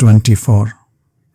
24।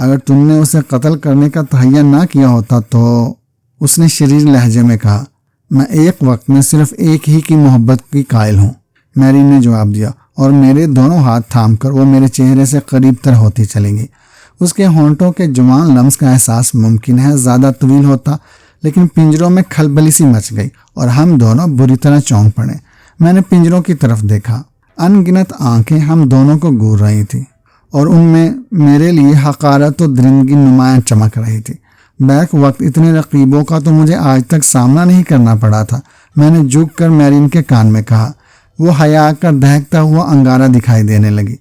اگر تم نے اسے قتل کرنے کا تہیہ نہ کیا ہوتا تو؟ اس نے شریر لہجے میں کہا۔ میں ایک وقت میں صرف ایک ہی کی محبت کی قائل ہوں، میرین نے جواب دیا، اور میرے دونوں ہاتھ تھام کر وہ میرے چہرے سے قریب تر ہوتی چلی گئی۔ اس کے ہونٹوں کے جوان لمس کا احساس ممکن ہے زیادہ طویل ہوتا، لیکن پنجروں میں کھلبلی سی مچ گئی اور ہم دونوں بری طرح چونک پڑے۔ میں نے پنجروں کی طرف دیکھا، ان گنت آنکھیں ہم دونوں کو گور رہی تھیں اور ان میں میرے لیے حقارت و درندگی نمایاں چمک رہی تھی۔ بیک وقت اتنے رقیبوں کا تو مجھے آج تک سامنا نہیں کرنا پڑا تھا۔ میں نے جھک کر میرین کے کان میں کہا۔ وہ حیا کا دہکتا ہوا انگارہ دکھائی دینے لگی۔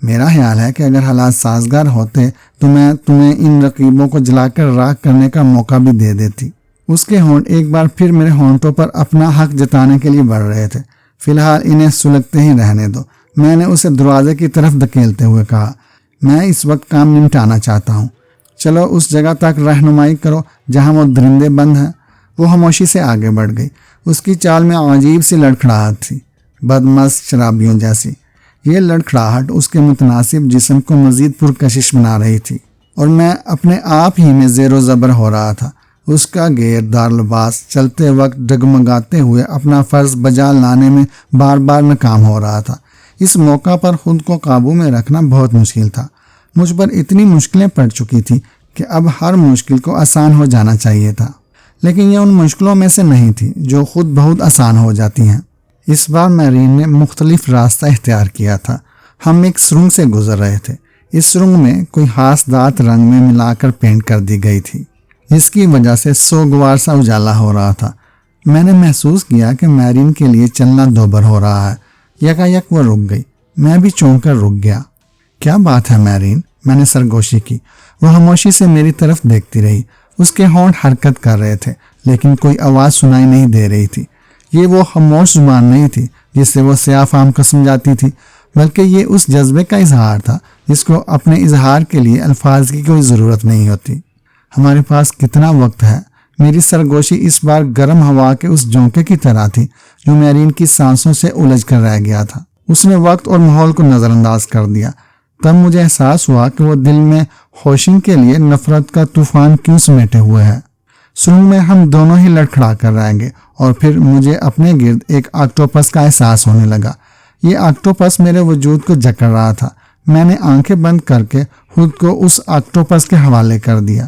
میرا خیال ہے کہ اگر حالات سازگار ہوتے تو میں تمہیں ان رقیبوں کو جلا کر راکھ کرنے کا موقع بھی دے دیتی۔ اس کے ہونٹ ایک بار پھر میرے ہونٹوں پر اپنا حق جتانے کے لیے بڑھ رہے تھے۔ فی الحال انہیں سلگتے ہی رہنے دو، میں نے اسے دروازے کی طرف دھکیلتے ہوئے کہا۔ میں اس وقت کام نمٹانا چاہتا ہوں، چلو اس جگہ تک رہنمائی کرو جہاں وہ درندے بند ہیں۔ وہ خاموشی سے آگے بڑھ گئی۔ اس کی چال میں عجیب سی لڑکھڑاہٹ تھی، بدمست شرابیوں جیسی۔ یہ لڑکھڑاہٹ اس کے متناسب جسم کو مزید پرکشش بنا رہی تھی اور میں اپنے آپ ہی میں زیر و زبر ہو رہا تھا۔ اس کا غیر دار لباس چلتے وقت ڈگمگاتے ہوئے اپنا فرض بجا لانے میں بار بار ناکام ہو رہا تھا۔ اس موقع پر خود کو قابو میں رکھنا بہت مشکل تھا۔ مجھ پر اتنی مشکلیں پڑ چکی تھیں کہ اب ہر مشکل کو آسان ہو جانا چاہیے تھا، لیکن یہ ان مشکلوں میں سے نہیں تھی جو خود بہت آسان ہو جاتی ہیں۔ اس بار میرین نے مختلف راستہ اختیار کیا تھا۔ ہم ایک سرنگ سے گزر رہے تھے۔ اس سرنگ میں کوئی خاص دھات رنگ میں ملا کر پینٹ کر دی گئی تھی، جس کی وجہ سے سوگوار سا اجالا ہو رہا تھا۔ میں نے محسوس کیا کہ میرین کے لیے چلنا دوبر ہو رہا ہے۔ یکایک وہ رک گئی، میں بھی چونک کر رک گیا۔ کیا بات ہے میرین؟ میں نے سرگوشی کی۔ وہ خاموشی سے میری طرف دیکھتی رہی۔ اس کے ہونٹ حرکت کر رہے تھے لیکن کوئی آواز سنائی نہیں دے رہی تھی۔ یہ وہ خاموش زبان نہیں تھی جس سے وہ سیاہ فام قسم جاتی تھی، بلکہ یہ اس جذبے کا اظہار تھا جس کو اپنے اظہار کے لیے الفاظ کی کوئی ضرورت نہیں ہوتی۔ ہمارے پاس کتنا وقت ہے؟ میری سرگوشی اس بار گرم ہوا کے اس جھونکے کی طرح تھی جو میرین کی سانسوں سے الجھ کر رہ گیا تھا۔ اس نے وقت اور ماحول کو نظر انداز کر دیا۔ تب مجھے احساس ہوا کہ وہ دل میں ہوشنگ کے لیے نفرت کا طوفان کیوں سمیٹے ہوئے ہے۔ سرنگ میں ہم دونوں ہی لڑکھڑا کر رہیں گے اور پھر مجھے اپنے گرد ایک آکٹوپس کا احساس ہونے لگا۔ یہ آکٹوپس میرے وجود کو جکڑ رہا تھا۔ میں نے آنکھیں بند کر کے خود کو اس آکٹوپس کے حوالے کر دیا۔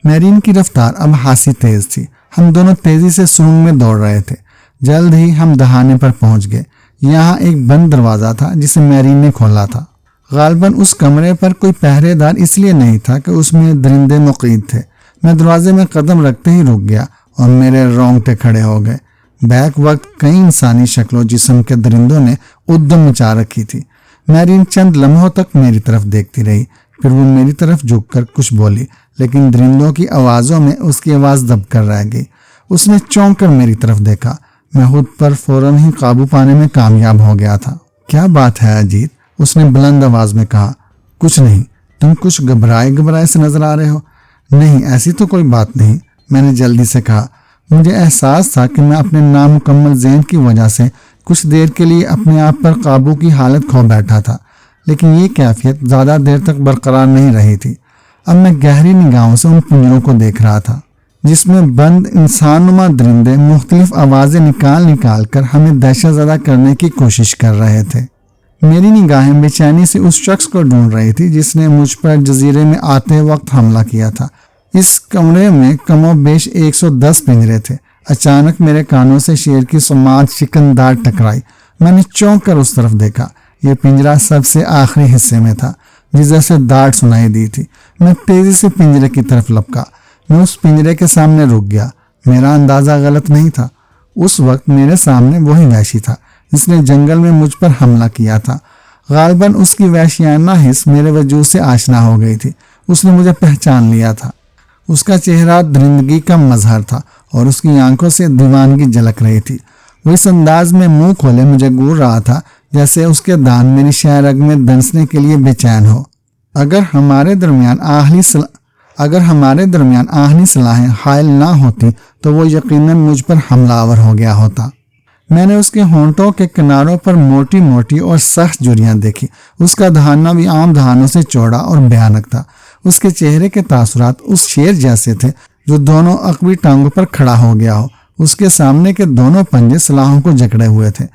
میرین کی رفتار اب خاصی تیز تھی۔ ہم دونوں تیزی سے سرنگ میں دوڑ رہے تھے۔ جلد ہی ہم دہانے پر پہنچ گئے۔ یہاں ایک بند دروازہ تھا جسے میرین نے کھولا تھا۔ غالباً اس کمرے پر کوئی پہرے دار اس لیے نہیں تھا کہ اس میں درندے مقید تھے۔ میں دروازے میں قدم رکھتے ہی رک گیا اور میرے رونگٹے کھڑے ہو گئے۔ بیک وقت کئی انسانی شکل و جسم کے درندوں نے ادھم مچا رکھی تھی۔ میرین چند لمحوں تک میری طرف دیکھتی رہی، پھر وہ میری طرف جھک کر کچھ بولی، لیکن درندوں کی آوازوں میں اس کی آواز دب کر رہ گئی۔ اس نے چونک کر میری طرف دیکھا۔ میں خود پر فوراً ہی قابو پانے میں کامیاب ہو گیا تھا۔ کیا بات ہے اجیت؟ اس نے بلند آواز میں کہا۔ کچھ نہیں، تم کچھ گھبرائے سے نظر آ رہے ہو۔ نہیں، ایسی تو کوئی بات نہیں، میں نے جلدی سے کہا۔ مجھے احساس تھا کہ میں اپنے نامکمل ذہن کی وجہ سے کچھ دیر کے لیے اپنے آپ پر قابو کی حالت کھو بیٹھا تھا، لیکن یہ کیفیت زیادہ دیر تک برقرار نہیں رہی تھی۔ اب میں گہری نگاہوں سے ان پنجروں کو دیکھ رہا تھا جس میں بند انسان نما درندے مختلف آوازیں نکال کر ہمیں دہشت زدہ کرنے کی کوشش کر رہے تھے۔ میری نگاہیں بے چینی سے اس شخص کو ڈھونڈ رہی تھی جس نے مجھ پر جزیرے میں آتے وقت حملہ کیا تھا۔ اس کمرے میں کم و بیش 110 پنجرے تھے۔ اچانک میرے کانوں سے شیر کی سماعت شکندار ٹکرائی۔ میں نے چونک کر اس طرف دیکھا۔ یہ پنجرہ سب سے آخری حصے میں تھا جس سے ڈانٹ سنائی دی تھی۔ میں تیزی سے پنجرے کی طرف لپکا۔ میں اس پنجرے کے سامنے رک گیا۔ میرا اندازہ غلط نہیں تھا۔ اس وقت میرے سامنے وہی وحشی تھا جس نے جنگل میں مجھ پر حملہ کیا تھا۔ غالباً اس کی وحشیانہ حس میرے وجود سے آشنا ہو گئی تھی۔ اس نے مجھے پہچان لیا تھا۔ اس کا چہرہ درندگی کا مظہر تھا اور اس کی آنکھوں سے دیوانگی جھلک رہی تھی۔ وہ اس انداز میں منہ کھولے مجھے گور رہا تھا جیسے اس کے دان میری شہ رگ میں دنسنے کے لیے بے چین ہو۔ اگر ہمارے درمیان آہنی صلاحیں حائل نہ ہوتی تو وہ یقیناً مجھ پر حملہ آور ہو گیا ہوتا۔ میں نے اس کے ہونٹوں کے کناروں پر موٹی موٹی اور سخت جھریاں دیکھی۔ اس کا دہانہ بھی عام دہانوں سے چوڑا اور بھیانک تھا۔ اس کے چہرے کے تاثرات اس شیر جیسے تھے جو دونوں عقبی ٹانگوں پر کھڑا ہو گیا ہو۔ اس کے سامنے کے دونوں پنجے سلاخوں کو جکڑے ہوئے تھے۔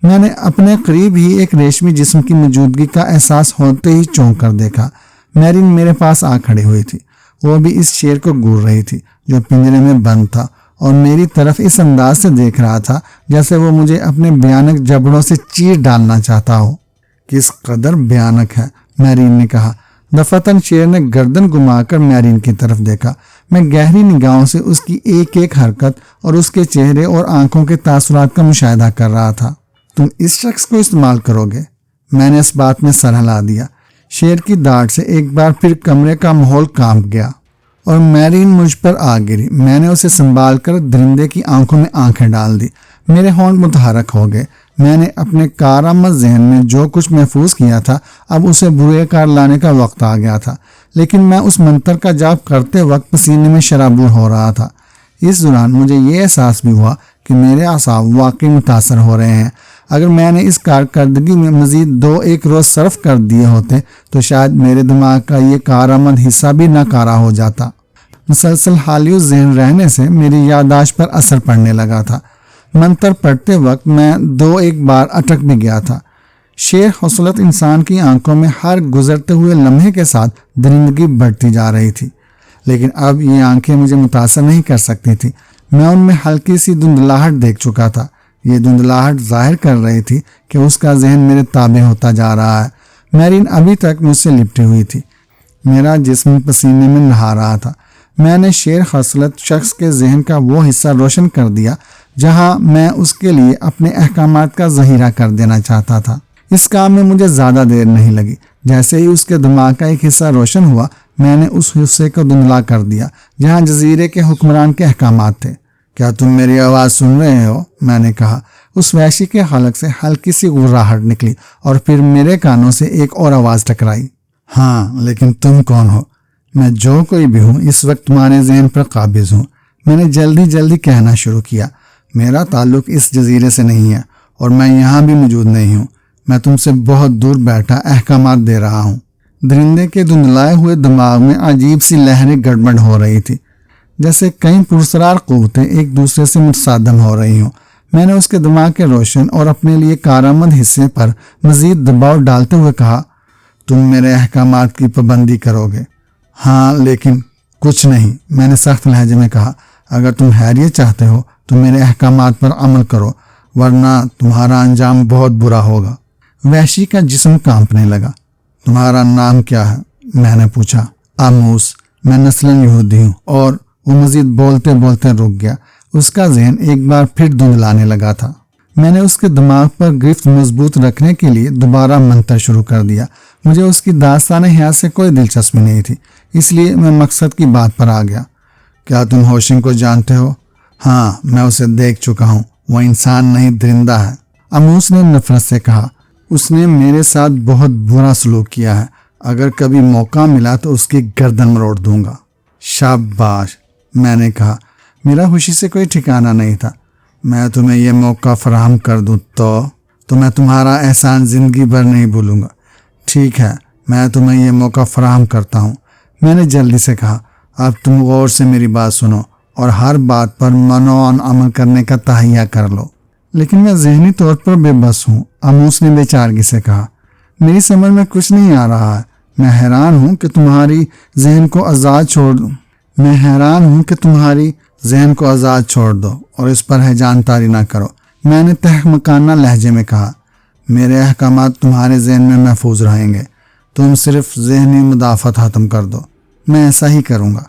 میں نے اپنے قریب ہی ایک ریشمی جسم کی موجودگی کا احساس ہوتے ہی چونک کر دیکھا۔ میرین میرے پاس آ کھڑی ہوئی تھی۔ وہ بھی اس شیر کو گور رہی تھی جو پنجرے میں بند تھا، اور میری طرف اس انداز سے دیکھ رہا تھا جیسے وہ مجھے اپنے بھیانک جبڑوں سے چیر ڈالنا چاہتا ہو۔ کس قدر بھیانک ہے، میرین نے کہا۔ دفعتاً شیر نے گردن گھما کر میرین کی طرف دیکھا۔ میں گہری نگاہوں سے اس کی ایک ایک حرکت اور اس کے چہرے اور آنکھوں کے تاثرات کا مشاہدہ کر رہا تھا۔ تم اس شخص کو استعمال کرو گے؟ میں نے اس بات میں سر ہلا دیا۔ شیر کی داڑھ سے ایک بار پھر کمرے کا ماحول کانپ گیا اور میرین مجھ پر آ گری۔ میں نے اسے سنبھال کر درندے کی آنکھوں میں آنکھیں ڈال دی۔ میرے ہونٹ متحرک ہو گئے۔ میں نے اپنے کارآمد ذہن میں جو کچھ محفوظ کیا تھا اب اسے بروئے کار لانے کا وقت آ گیا تھا، لیکن میں اس منتر کا جاپ کرتے وقت پسینے میں شرابور ہو رہا تھا۔ اس دوران مجھے یہ احساس بھی ہوا کہ میرے اعصاب واقعی متاثر ہو رہے ہیں۔ اگر میں نے اس کارکردگی میں مزید 2-1 روز صرف کر دیے ہوتے تو شاید میرے دماغ کا یہ کارآمد حصہ بھی ناکارہ ہو جاتا۔ مسلسل حالیو ذہن رہنے سے میری یادداشت پر اثر پڑنے لگا تھا۔ منتر پڑھتے وقت میں 2-1 بار اٹک بھی گیا تھا۔ شیر حصلت انسان کی آنکھوں میں ہر گزرتے ہوئے لمحے کے ساتھ درندگی بڑھتی جا رہی تھی، لیکن اب یہ آنکھیں مجھے متاثر نہیں کر سکتی تھی۔ میں ان میں ہلکی سی دھندلاہٹ دیکھ چکا تھا۔ یہ دھندلاہٹ ظاہر کر رہی تھی کہ اس کا ذہن میرے تابع ہوتا جا رہا ہے۔ میرین ابھی تک مجھ سے لپٹی ہوئی تھی۔ میرا جسم پسینے میں نہا رہا تھا۔ میں نے شیر خصلت شخص کے ذہن کا وہ حصہ روشن کر دیا جہاں میں اس کے لیے اپنے احکامات کا ذخیرہ کر دینا چاہتا تھا۔ اس کام میں مجھے زیادہ دیر نہیں لگی۔ جیسے ہی اس کے دماغ کا ایک حصہ روشن ہوا، میں نے اس حصے کو دھندلا کر دیا جہاں جزیرے کے حکمران کے احکامات تھے۔ کیا تم میری آواز سن رہے ہو؟ میں نے کہا۔ اس وحشی کے حلق سے ہلکی سی غراہٹ نکلی اور پھر میرے کانوں سے ایک اور آواز ٹکرائی۔ ہاں، لیکن تم کون ہو؟ میں جو کوئی بھی ہوں اس وقت تمہارے ذہن پر قابض ہوں۔ میں نے جلدی کہنا شروع کیا۔ میرا تعلق اس جزیرے سے نہیں ہے اور میں یہاں بھی موجود نہیں ہوں۔ میں تم سے بہت دور بیٹھا احکامات دے رہا ہوں۔ درندے کے دھندلائے ہوئے دماغ میں عجیب سی لہریں گڑبڑ ہو رہی تھی، جیسے کئی پرسرار قوتیں ایک دوسرے سے متصادم ہو رہی ہوں۔ میں نے اس کے دماغ کے روشن اور اپنے لیے کارآمد حصے پر مزید دباؤ ڈالتے ہوئے کہا، تم میرے احکامات کی پابندی کرو گے؟ ہاں، لیکن کچھ نہیں، میں نے سخت لہجے میں کہا۔ اگر تم خیریت چاہتے ہو تو میرے احکامات پر عمل کرو، ورنہ تمہارا انجام بہت برا ہوگا۔ وحشی کا جسم کانپنے لگا۔ تمہارا نام کیا ہے؟ میں نے پوچھا۔ آموس، میں نسلاً یہودی ہوں۔ اور وہ مزید بولتے بولتے رک گیا۔ اس کا ذہن ایک بار پھر دھندلانے لگا تھا۔ میں نے اس کے دماغ پر گرفت مضبوط رکھنے کے لیے دوبارہ منتر شروع کر دیا۔ مجھے اس کی داستان حیات سے کوئی دلچسپی نہیں تھی، اس لیے میں مقصد کی بات پر آ گیا۔ کیا تم ہوشنگ کو جانتے ہو؟ ہاں، میں اسے دیکھ چکا ہوں۔ وہ انسان نہیں، درندہ ہے۔ آموس نے نفرت سے کہا۔ اس نے میرے ساتھ بہت برا سلوک کیا ہے۔ اگر کبھی موقع ملا تو اس کی گردن مروڑ دوں گا۔ شاباش، میں نے کہا۔ میرا خوشی سے کوئی ٹھکانہ نہیں تھا۔ میں تمہیں یہ موقع فراہم کر دوں تو میں تمہارا احسان زندگی بھر نہیں بھولوں گا۔ ٹھیک ہے، میں تمہیں یہ موقع فراہم کرتا ہوں، میں نے جلدی سے کہا۔ اب تم غور سے میری بات سنو اور ہر بات پر منوعن عمل کرنے کا تہیہ کر لو۔ لیکن میں ذہنی طور پر بے بس ہوں، آموس نے بے چارگی سے کہا۔ میری سمجھ میں کچھ نہیں آ رہا ہے۔ میں حیران ہوں کہ تمہاری ذہن کو آزاد چھوڑ دو اور اس پر ہیجان طاری نہ کرو، میں نے تہمکانہ لہجے میں کہا۔ میرے احکامات تمہارے ذہن میں محفوظ رہیں گے، تم صرف ذہنی مدافعت ختم کر دو۔ میں ایسا ہی کروں گا۔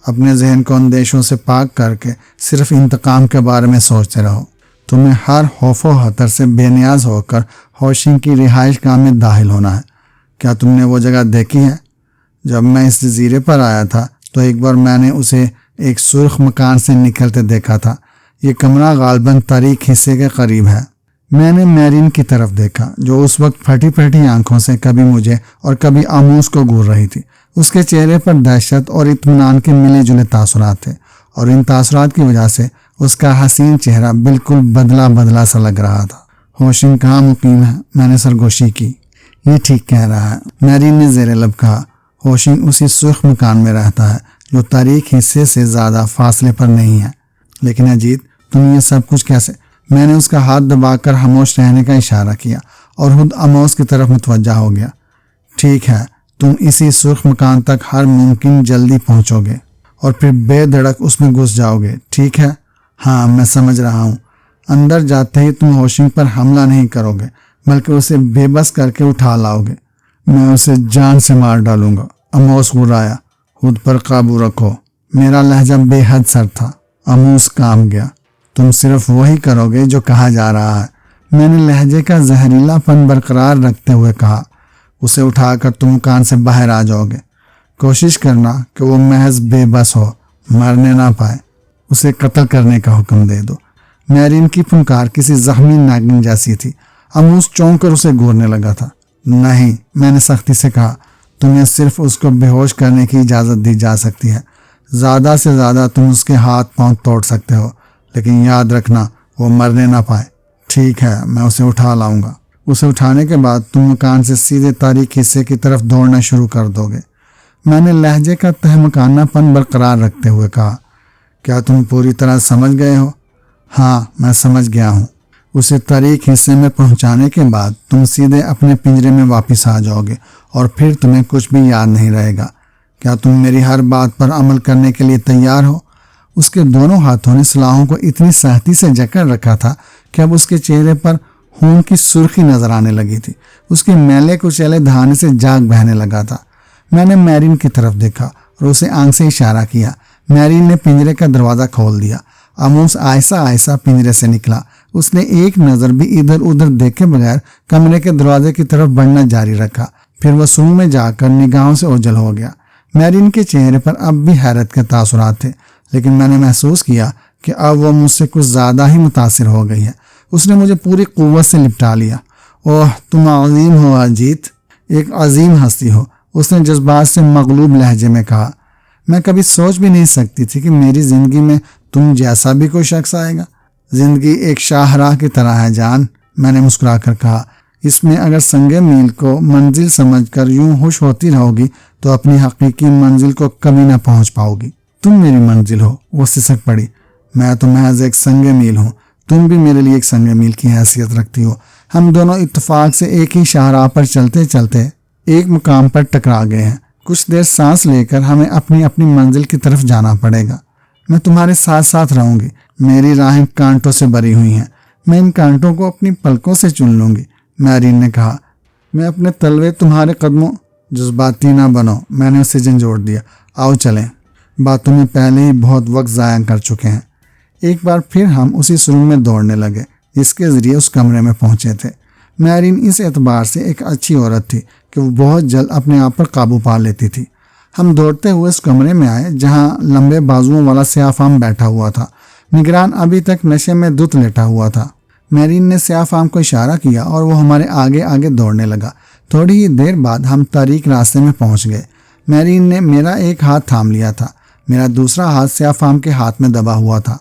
اپنے ذہن کو اندیشوں سے پاک کر کے صرف انتقام کے بارے میں سوچتے رہو۔ تمہیں ہر خوف و خطر سے بے نیاز ہو کر ہوشنگ کی رہائش گاہ میں داخل ہونا ہے۔ کیا تم نے وہ جگہ دیکھی ہے؟ جب میں اس جزیرے پر آیا تھا تو ایک بار میں نے اسے ایک سرخ مکان سے نکلتے دیکھا تھا۔ یہ کمرہ غالباً تاریک حصے کے قریب ہے۔ میں نے میرین کی طرف دیکھا جو اس وقت پھٹی پھٹی آنکھوں سے کبھی مجھے اور کبھی آموس کو گور رہی تھی۔ اس کے چہرے پر دہشت اور اطمینان کے ملے جلے تاثرات تھے، اور ان تاثرات کی وجہ سے اس کا حسین چہرہ بالکل بدلا سا لگ رہا تھا۔ ہوشنگ کہاں مقیم ہے؟ میں نے سرگوشی کی۔ یہ ٹھیک کہہ رہا ہے، میرین نے زیر لب کہا۔ ہوشنگ اسی سرخ مکان میں رہتا ہے جو تاریک حصے سے زیادہ فاصلے پر نہیں ہے۔ لیکن اجیت، تم یہ سب کچھ کیسے؟ میں نے اس کا ہاتھ دبا کر خاموش رہنے کا اشارہ کیا اور خود اموس کی طرف متوجہ ہو گیا۔ ٹھیک ہے، تم اسی سرخ مکان تک ہر ممکن جلدی پہنچو گے اور پھر بے دھڑک اس میں گھس جاؤ گے، ٹھیک ہے؟ ہاں، میں سمجھ رہا ہوں۔ اندر جاتے ہی تم ہوشنگ پر حملہ نہیں کرو گے بلکہ اسے بے بس کر کے اٹھا لاؤ گے۔ میں اسے جان سے مار ڈالوں گا، اموس غرایا۔ خود پر قابو رکھو۔ میرا لہجہ بے حد سر تھا۔ اموس کام گیا۔ تم صرف وہی کرو گے جو کہا جا رہا ہے، میں نے لہجے کا زہریلا پن برقرار رکھتے ہوئے کہا۔ اسے اٹھا کر تم مکان سے باہر آ جاؤ گے۔ کوشش کرنا کہ وہ محض بے بس ہو، مرنے نہ پائے۔ اسے قتل کرنے کا حکم دے دو۔ میرین کی پھنکار کسی زخمی ناگن جیسی تھی۔ اموس چونک کر اسے گورنے لگا تھا۔ نہیں، میں نے سختی سے کہا، تمہیں صرف اس کو بے ہوش کرنے کی اجازت دی جا سکتی ہے۔ زیادہ سے زیادہ تم اس کے ہاتھ پاؤں توڑ سکتے ہو، لیکن یاد رکھنا وہ مرنے نہ پائے۔ ٹھیک ہے، میں اسے اٹھا لاؤں گا۔ اسے اٹھانے کے بعد تم مکان سے سیدھے تاریک حصے کی طرف دوڑنا شروع کر دو گے۔ میں نے لہجے کا تہمکانہ پن برقرار رکھتے ہوئے کہا۔ کیا تم پوری طرح سمجھ گئے ہو؟ ہاں، میں سمجھ گیا ہوں۔ اسے تاریک حصے میں پہنچانے کے بعد تم سیدھے اپنے پنجرے میں واپس آ جاؤ گے اور پھر تمہیں کچھ بھی یاد نہیں رہے گا۔ کیا تم میری ہر بات پر عمل کرنے کے لیے تیار ہو؟ اس کے دونوں ہاتھوں نے سلاحوں کو اتنی سختی سے جکڑ رکھا تھا کہ اب اس کے چہرے پر خون کی سرخی نظر آنے لگی تھی۔ اس کے میلے کچیلے دہانے سے جاگ بہنے لگا تھا۔ میں نے میرین کی طرف دیکھا اور اسے آنکھ سے اشارہ کیا۔ میرین نے پنجرے کا دروازہ کھول دیا۔ اموس آہستہ آہستہ پنجرے سے نکلا۔ اس نے ایک نظر بھی ادھر ادھر دیکھے بغیر کمرے کے دروازے کی طرف بڑھنا جاری رکھا۔ پھر وہ سو میں جا کر نگاہوں سے اوجھل ہو گیا۔ میرین کے چہرے پر اب بھی حیرت کے تاثرات تھے، لیکن میں نے محسوس کیا کہ اب وہ مجھ سے کچھ زیادہ ہی متاثر ہو گئی ہے۔ اس نے مجھے پوری قوت سے لپٹا لیا۔ اوہ، تم عظیم ہو اجیت، ایک عظیم ہستی ہو، اس نے جذبات سے مغلوب لہجے میں کہا۔ میں کبھی سوچ بھی نہیں سکتی تھی کہ میری زندگی میں تم جیسا بھی کوئی شخص آئے گا۔ زندگی ایک شاہراہ کی طرح ہے جان، میں نے مسکرا کر کہا۔ اس میں اگر سنگ میل کو منزل سمجھ کر یوں خوش ہوتی رہو گی تو اپنی حقیقی منزل کو کبھی نہ پہنچ پاؤ گی۔ تم میری منزل ہو، وہ سسک پڑی۔ میں تو محض ایک سنگ میل ہوں، تم بھی میرے لیے ایک سنگ میل کی حیثیت رکھتی ہو۔ ہم دونوں اتفاق سے ایک ہی شاہراہ پر چلتے چلتے ایک مقام پر ٹکرا گئے ہیں۔ کچھ دیر سانس لے کر ہمیں اپنی اپنی منزل کی طرف جانا پڑے گا۔ میں تمہارے ساتھ ساتھ رہوں گی۔ میری راہیں کانٹوں سے بھری ہوئی ہیں، میں ان کانٹوں کو اپنی پلکوں سے چن لوں گی، میرین نے کہا۔ میں اپنے تلوے تمہارے قدموں۔ جذباتی نہ بنو، میں نے اسے جھنجھوڑ دیا۔ آؤ چلیں، باتوں میں پہلے ہی بہت وقت ضائع کر چکے ہیں۔ ایک بار پھر ہم اسی سرنگ میں دوڑنے لگے جس کے ذریعے اس کمرے میں پہنچے تھے۔ میرین اس اعتبار سے ایک اچھی عورت تھی کہ وہ بہت جلد اپنے آپ پر قابو پا لیتی تھی۔ ہم دوڑتے ہوئے اس کمرے میں آئے جہاں لمبے بازوؤں والا سیاہ فام بیٹھا ہوا تھا۔ نگران ابھی تک نشے میں دھت لیٹا ہوا تھا۔ میرین نے سیاہ فام کو اشارہ کیا اور وہ ہمارے آگے آگے دوڑنے لگا۔ تھوڑی ہی دیر بعد ہم تاریک راستے میں پہنچ گئے۔ میرین نے میرا ایک ہاتھ تھام لیا تھا، میرا دوسرا ہاتھ سیاہ فام کے ہاتھ میں دبا ہوا تھا۔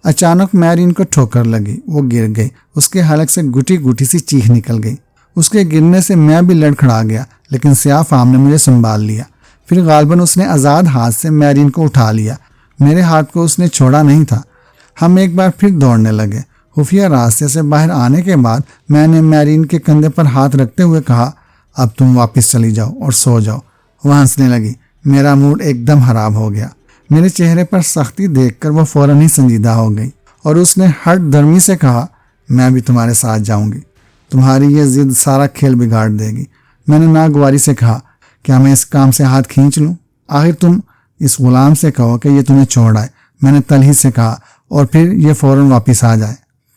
اچانک میرین کو ٹھوکر لگی، وہ گر گئی۔ اس کے حلق سے گٹی گٹی سی چیخ نکل گئی۔ اس کے گرنے سے میں بھی لڑکھڑا گیا، لیکن سیاہ فام نے مجھے سنبھال لیا۔ پھر غالباً اس نے آزاد ہاتھ سے میرین کو اٹھا لیا۔ میرے ہاتھ کو اس نے چھوڑا نہیں تھا۔ ہم ایک بار پھر دوڑنے لگے۔ خفیہ راستے سے باہر آنے کے بعد میں نے میرین کے کندھے پر ہاتھ رکھتے ہوئے کہا، اب تم واپس چلی جاؤ اور سو جاؤ۔ وہ ہنسنے لگی۔ میرا موڈ ایک دم خراب ہو گیا۔ میرے چہرے پر سختی دیکھ کر وہ فوراً ہی سنجیدہ ہو گئی اور اس نے ہٹ درمی سے کہا، میں بھی تمہارے ساتھ جاؤں گی۔ تمہاری یہ ضد سارا کھیل بگاڑ دے گی۔ میں نے ناگواری سے کہا، کیا میں اس کام سے ہاتھ کھینچ لوں؟ آخر تم اس غلام سے کہو کہ یہ تمہیں چھوڑ آئے، میں نے تلخی سے کہا، اور پھر یہ فوراً واپس آ جائے۔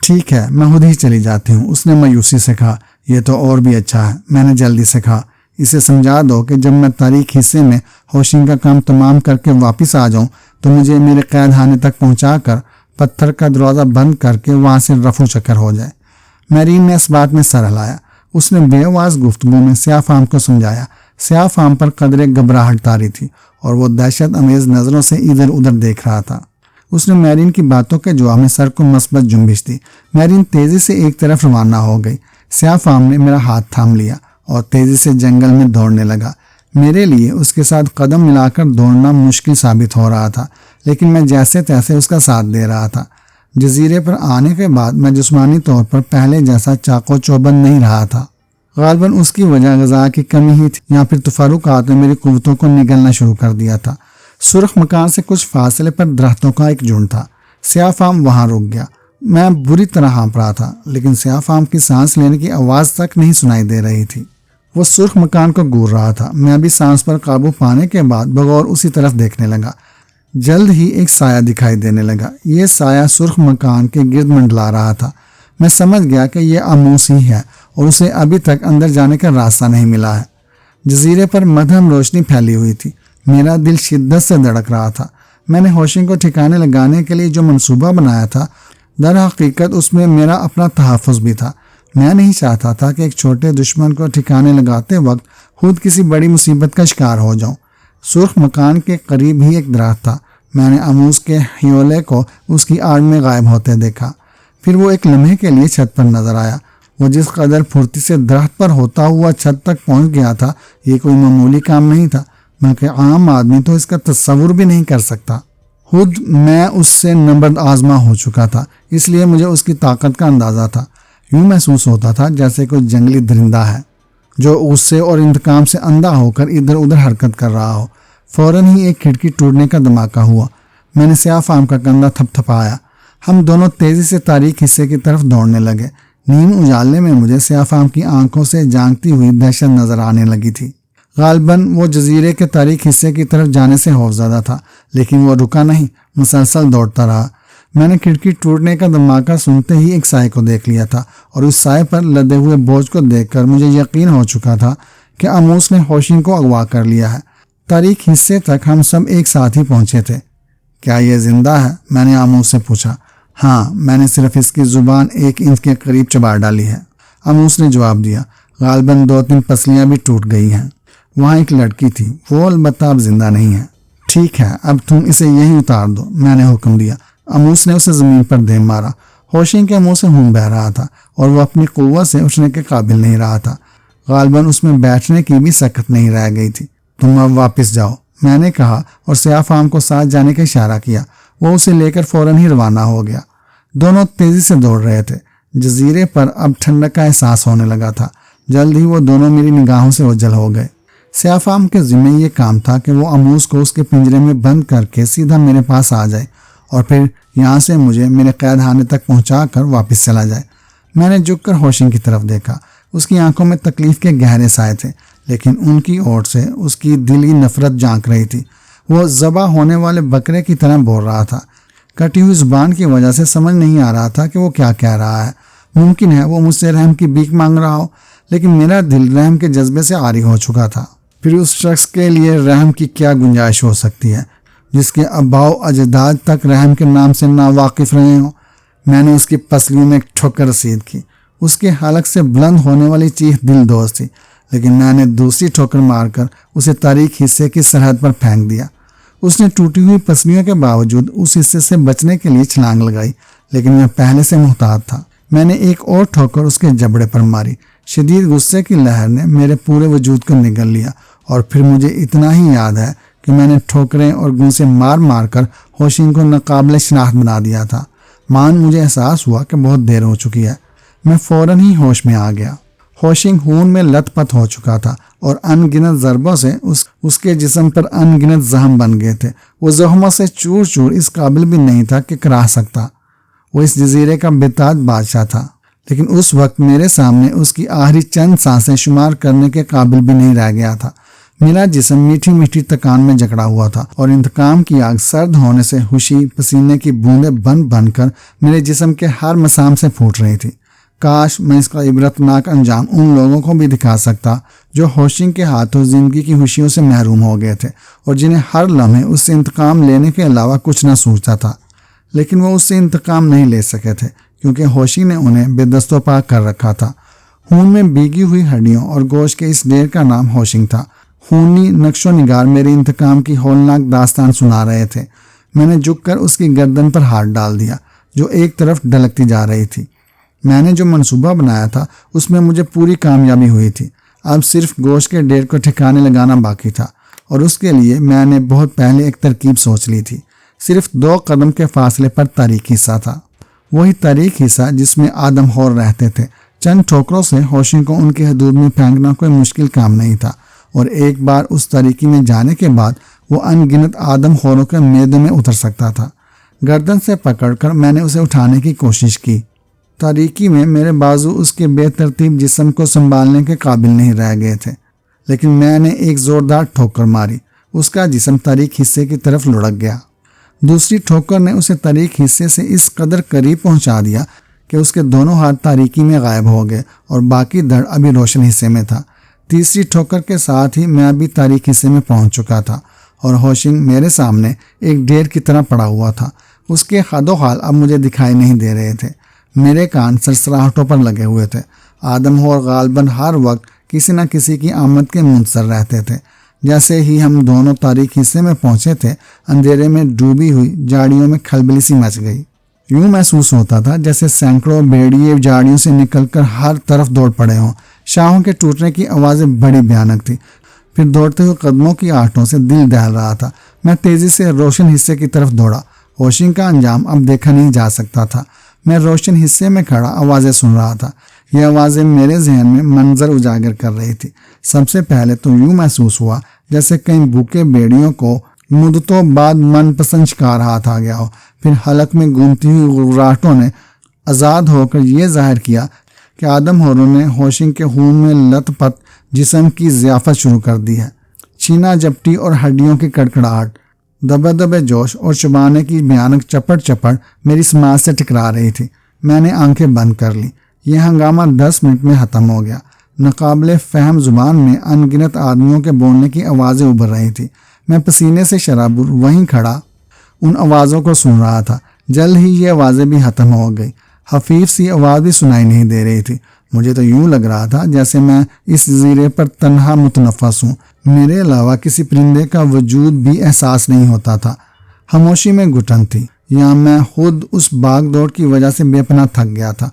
ٹھیک ہے، میں خود ہی چلی جاتی ہوں، اس نے مایوسی سے کہا۔ یہ تو اور بھی اچھا ہے، میں نے جلدی سے کہا۔ اسے سمجھا دو کہ جب میں تاریک حصے میں ہوشنگ کا کام تمام کر کے واپس آ جاؤں تو مجھے میرے قید خانے تک پہنچا کر پتھر کا دروازہ بند کر کے وہاں سے رفو چکر ہو جائے۔ میرین نے اس بات میں سر ہلایا۔ اس نے بے آواز گفتگو میں سیاہ فام کو سمجھایا۔ سیاہ فام پر قدرے گھبراہٹ طاری تھی اور وہ دہشت امیز نظروں سے ادھر ادھر دیکھ رہا تھا۔ اس نے میرین کی باتوں کے جواب میں سر کو مثبت جنبش دی۔ میرین تیزی سے ایک طرف روانہ ہو گئی۔ سیاہ فام نے میرا ہاتھ تھام لیا اور تیزی سے جنگل میں دوڑنے لگا۔ میرے لیے اس کے ساتھ قدم ملا کر دوڑنا مشکل ثابت ہو رہا تھا، لیکن میں جیسے تیسے اس کا ساتھ دے رہا تھا۔ جزیرے پر آنے کے بعد میں جسمانی طور پر پہلے جیسا چاق و چوبند نہیں رہا تھا۔ غالباً اس کی وجہ غذا کی کمی ہی تھی یا پھر تفرقات نے میری قوتوں کو نگلنا شروع کر دیا تھا۔ سرخ مکان سے کچھ فاصلے پر درختوں کا ایک جھنڈ تھا۔ سیاہ فام وہاں رک گیا۔ میں بری طرح ہانپ رہا تھا، لیکن سیاہ فام کی سانس لینے کی آواز تک نہیں سنائی دے رہی تھی۔ وہ سرخ مکان کو گور رہا تھا۔ میں بھی سانس پر قابو پانے کے بعد بغور اسی طرف دیکھنے لگا۔ جلد ہی ایک سایہ دکھائی دینے لگا۔ یہ سایہ سرخ مکان کے گرد منڈلا رہا تھا۔ میں سمجھ گیا کہ یہ آموس ہی ہے اور اسے ابھی تک اندر جانے کا راستہ نہیں ملا ہے۔ جزیرے پر مدھم روشنی پھیلی ہوئی تھی۔ میرا دل شدت سے دھڑک رہا تھا۔ میں نے ہوشنگ کو ٹھکانے لگانے کے لیے جو منصوبہ بنایا تھا، در حقیقت اس میں میرا اپنا تحفظ بھی تھا۔ میں نہیں چاہتا تھا کہ ایک چھوٹے دشمن کو ٹھکانے لگاتے وقت خود کسی بڑی مصیبت کا شکار ہو جاؤں۔ سرخ مکان کے قریب ہی ایک درخت تھا۔ میں نے آموس کے ہیولے کو اس کی آڑ میں غائب ہوتے دیکھا۔ پھر وہ ایک لمحے کے لیے چھت پر نظر آیا۔ وہ جس قدر پھرتی سے درخت پر ہوتا ہوا چھت تک پہنچ گیا تھا، یہ کوئی معمولی کام نہیں تھا، بلکہ عام آدمی تو اس کا تصور بھی نہیں کر سکتا۔ خود میں اس سے نبرد آزما ہو چکا تھا، اس لیے مجھے اس کی طاقت کا اندازہ تھا۔ یوں محسوس ہوتا تھا جیسے کوئی جنگلی درندہ ہے جو غصے اور انتقام سے اندھا ہو کر ادھر ادھر حرکت کر رہا ہو۔ فوراً ہی ایک کھڑکی ٹوٹنے کا دھماکہ ہوا۔ میں نے سیاہ فام کا کندھا تھپ تھپایا۔ ہم دونوں تیزی سے تاریک حصے کی طرف دوڑنے لگے۔ نیم اجالے میں مجھے سیاہ فام کی آنکھوں سے جانگتی ہوئی دہشت نظر آنے لگی تھی۔ غالباً وہ جزیرے کے تاریک حصے کی طرف جانے سے خوفزدہ تھا، لیکن وہ رکا نہیں، مسلسل دوڑتا رہا۔ میں نے کھڑکی ٹوٹنے کا دھماکہ سنتے ہی ایک سائے کو دیکھ لیا تھا، اور اس سائے پر لدے ہوئے بوجھ کو دیکھ کر مجھے یقین ہو چکا تھا کہ آموس نے ہوشنگ کو اغوا کر لیا ہے۔ تاریک حصے تک ہم سب ایک ساتھ ہی پہنچے تھے۔ کیا یہ زندہ ہے؟ میں نے آموس سے پوچھا۔ ہاں، میں نے صرف اس کی زبان 1 انچ کے قریب چبا ڈالی ہے، آموس نے جواب دیا۔ غالباً 2-3 پسلیاں بھی ٹوٹ گئی ہیں۔ وہاں ایک لڑکی تھی، وہ البتہ اب زندہ نہیں ہے۔ ٹھیک ہے، اب تم اسے یہیں اتار دو، میں نے حکم دیا۔ آموس نے اسے زمین پر دے مارا۔ ہوشنگ کے منہ سے خون بہہ رہا تھا اور وہ اپنی قوت سے اٹھنے کے قابل نہیں رہا تھا۔ غالباً اس میں بیٹھنے کی بھی سکت نہیں رہ گئی تھی۔ تم اب واپس جاؤ، میں نے کہا اور سیاہ فام کو ساتھ جانے کا اشارہ کیا۔ وہ اسے لے کر فوراً ہی روانہ ہو گیا۔ دونوں تیزی سے دوڑ رہے تھے۔ جزیرے پر اب ٹھنڈک کا احساس ہونے لگا تھا۔ جلد ہی وہ دونوں میری نگاہوں سے اوجھل ہو گئے۔ سیاہ فام کے ذمہ یہ کام تھا کہ وہ آموس کو اس کے پنجرے میں بند کر کے سیدھا میرے پاس آ جائے اور پھر یہاں سے مجھے میرے قید خانے تک پہنچا کر واپس چلا جائے۔ میں نے جھک کر ہوشنگ کی طرف دیکھا۔ اس کی آنکھوں میں تکلیف کے گہرے سائے تھے، لیکن ان کی اوٹ سے اس کی دلی نفرت جھانک رہی تھی۔ وہ ذبح ہونے والے بکرے کی طرح بول رہا تھا۔ کٹی ہوئی زبان کی وجہ سے سمجھ نہیں آ رہا تھا کہ وہ کیا کہہ رہا ہے۔ ممکن ہے وہ مجھ سے رحم کی بھیک مانگ رہا ہو، لیکن میرا دل رحم کے جذبے سے عاری ہو چکا تھا۔ پھر اس شخص کے لیے رحم کی کیا گنجائش ہو سکتی ہے جس کے آباء و اجداد تک رحم کے نام سے ناواقف رہے ہوں؟ میں نے اس کی پسلیوں میں ایک ٹھوکر رسید کی۔ اس کے حلق سے بلند ہونے والی چیخ دل دوز تھی، لیکن میں نے دوسری ٹھوکر مار کر اسے تاریک حصے کی سرحد پر پھینک دیا۔ اس نے ٹوٹی ہوئی پسلیوں کے باوجود اس حصے سے بچنے کے لیے چھلانگ لگائی، لیکن میں پہلے سے محتاط تھا۔ میں نے ایک اور ٹھوکر اس کے جبڑے پر ماری۔ شدید غصے کی لہر نے میرے پورے وجود کو نگل لیا، اور پھر مجھے اتنا ہی یاد ہے کہ میں نے ٹھوکریں اور گونسے مار مار کر ہوشنگ کو ناقابل شناخت بنا دیا تھا۔ مجھے احساس ہوا کہ بہت دیر ہو چکی ہے۔ میں فوراً ہی ہوش میں آ گیا۔ ہوشنگ خون میں لت پت ہو چکا تھا اور ان گنت ضربوں سے اس کے جسم پر ان گنت زخم بن گئے تھے۔ وہ زخموں سے چور چور اس قابل بھی نہیں تھا کہ کراہ سکتا۔ وہ اس جزیرے کا بتاج بادشاہ تھا، لیکن اس وقت میرے سامنے اس کی آخری چند سانسیں شمار کرنے کے قابل بھی نہیں رہ گیا تھا۔ میرا جسم میٹھی میٹھی تکان میں جکڑا ہوا تھا اور انتقام کی آگ سرد ہونے سے خوشی پسینے کی بوندیں بن بن کر میرے جسم کے ہر مسام سے پھوٹ رہی تھی۔ کاش میں اس کا عبرتناک انجام ان لوگوں کو بھی دکھا سکتا جو ہوشنگ کے ہاتھوں زندگی کی خوشیوں سے محروم ہو گئے تھے اور جنہیں ہر لمحے اس سے انتقام لینے کے علاوہ کچھ نہ سوچتا تھا، لیکن وہ اس سے انتقام نہیں لے سکے تھے کیونکہ ہوشنگ نے انہیں بے دست و پا کر رکھا تھا۔ خون میں بھیگی ہوئی ہڈیوں اور گوشت کے اس ڈھیر کا نام ہوشنگ تھا۔ خونی نقش و نگار میرے انتقام کی ہولناک داستان سنا رہے تھے۔ میں نے جھک کر اس کی گردن پر ہاتھ ڈال دیا جو ایک طرف ڈھلکتی جا رہی تھی۔ میں نے جو منصوبہ بنایا تھا اس میں مجھے پوری کامیابی ہوئی تھی۔ اب صرف گوشت کے ڈھیر کو ٹھکانے لگانا باقی تھا، اور اس کے لیے میں نے بہت پہلے ایک ترکیب سوچ لی تھی۔ صرف 2 قدم کے فاصلے پر تاریک حصہ تھا، وہی تاریک حصہ جس میں آدم حور رہتے تھے۔ چند ٹھوکروں سے ہوشنگ کو ان کی حدود میں پھینکنا کوئی مشکل کام نہیں تھا، اور ایک بار اس تاریکی میں جانے کے بعد وہ ان گنت آدم خوروں کے معدے میں اتر سکتا تھا۔ گردن سے پکڑ کر میں نے اسے اٹھانے کی کوشش کی۔ تاریکی میں میرے بازو اس کے بے ترتیب جسم کو سنبھالنے کے قابل نہیں رہ گئے تھے، لیکن میں نے ایک زوردار ٹھوکر ماری۔ اس کا جسم تاریک حصے کی طرف لڑک گیا۔ دوسری ٹھوکر نے اسے تاریک حصے سے اس قدر قریب پہنچا دیا کہ اس کے دونوں ہاتھ تاریکی میں غائب ہو گئے اور باقی دھڑ ابھی روشن حصے میں تھا۔ تیسری ٹھوکر کے ساتھ ہی میں ابھی تاریک حصے میں پہنچ چکا تھا اور ہوشنگ میرے سامنے ایک ڈھیر کی طرح پڑا ہوا تھا۔ اس کے خد و خال اب مجھے دکھائی نہیں دے رہے تھے۔ میرے کان سرسراہٹوں پر لگے ہوئے تھے۔ آدم ہور غالباً ہر وقت کسی نہ کسی کی آمد کے منتظر رہتے تھے۔ جیسے ہی ہم دونوں تاریک حصے میں پہنچے تھے، اندھیرے میں ڈوبی ہوئی جھاڑیوں میں کھلبلی سی مچ گئی۔ یوں محسوس ہوتا تھا جیسے سینکڑوں بھیڑیے جھاڑیوں سے نکل کر ہر طرف دوڑ پڑے ہوں۔ شاہوں کے ٹوٹنے کی آوازیں بڑی بھیانک تھی۔ پھر دوڑتے ہوئے قدموں کی آہٹوں سے دل دہل رہا تھا۔ میں تیزی سے روشن حصے کی طرف دوڑا۔ ہوشنگ کا انجام اب دیکھا نہیں جا سکتا تھا۔ میں روشن حصے میں کھڑا آوازیں سن رہا تھا۔ یہ آوازیں میرے ذہن میں منظر اجاگر کر رہی تھی۔ سب سے پہلے تو یوں محسوس ہوا جیسے کئی بھوکے بھیڑیوں کو مدتوں بعد من پسند شکار ہاتھ آ گیا ہو۔ پھر حلق میں گونجتی ہوئی غراٹوں نے آزاد ہو کر یہ ظاہر کیا کہ آدم ہوروں نے ہوشنگ کے خون میں لت پت جسم کی ضیافت شروع کر دی ہے۔ چھینا جپٹی اور ہڈیوں کی کڑکڑاہٹ، دبے دبے جوش اور چبانے کی بھیانک چپڑ چپڑ میری سماعت سے ٹکرا رہی تھی۔ میں نے آنکھیں بند کر لی۔ یہ ہنگامہ 10 منٹ میں ختم ہو گیا۔ ناقابل فہم زبان میں ان گنت آدمیوں کے بولنے کی آوازیں ابھر رہی تھی۔ میں پسینے سے شرابور وہیں کھڑا ان آوازوں کو سن رہا تھا۔ جلد ہی یہ آوازیں بھی ختم ہو گئی۔ حفیف سی آواز بھی سنائی نہیں دے رہی تھی۔ مجھے تو یوں لگ رہا تھا جیسے میں اس جزیرے پر تنہا متنفس ہوں۔ میرے علاوہ کسی پرندے کا وجود بھی احساس نہیں ہوتا تھا۔ خاموشی میں گھٹن تھی۔ یہاں میں خود اس بھاگ دوڑ کی وجہ سے بے پناہ تھک گیا تھا،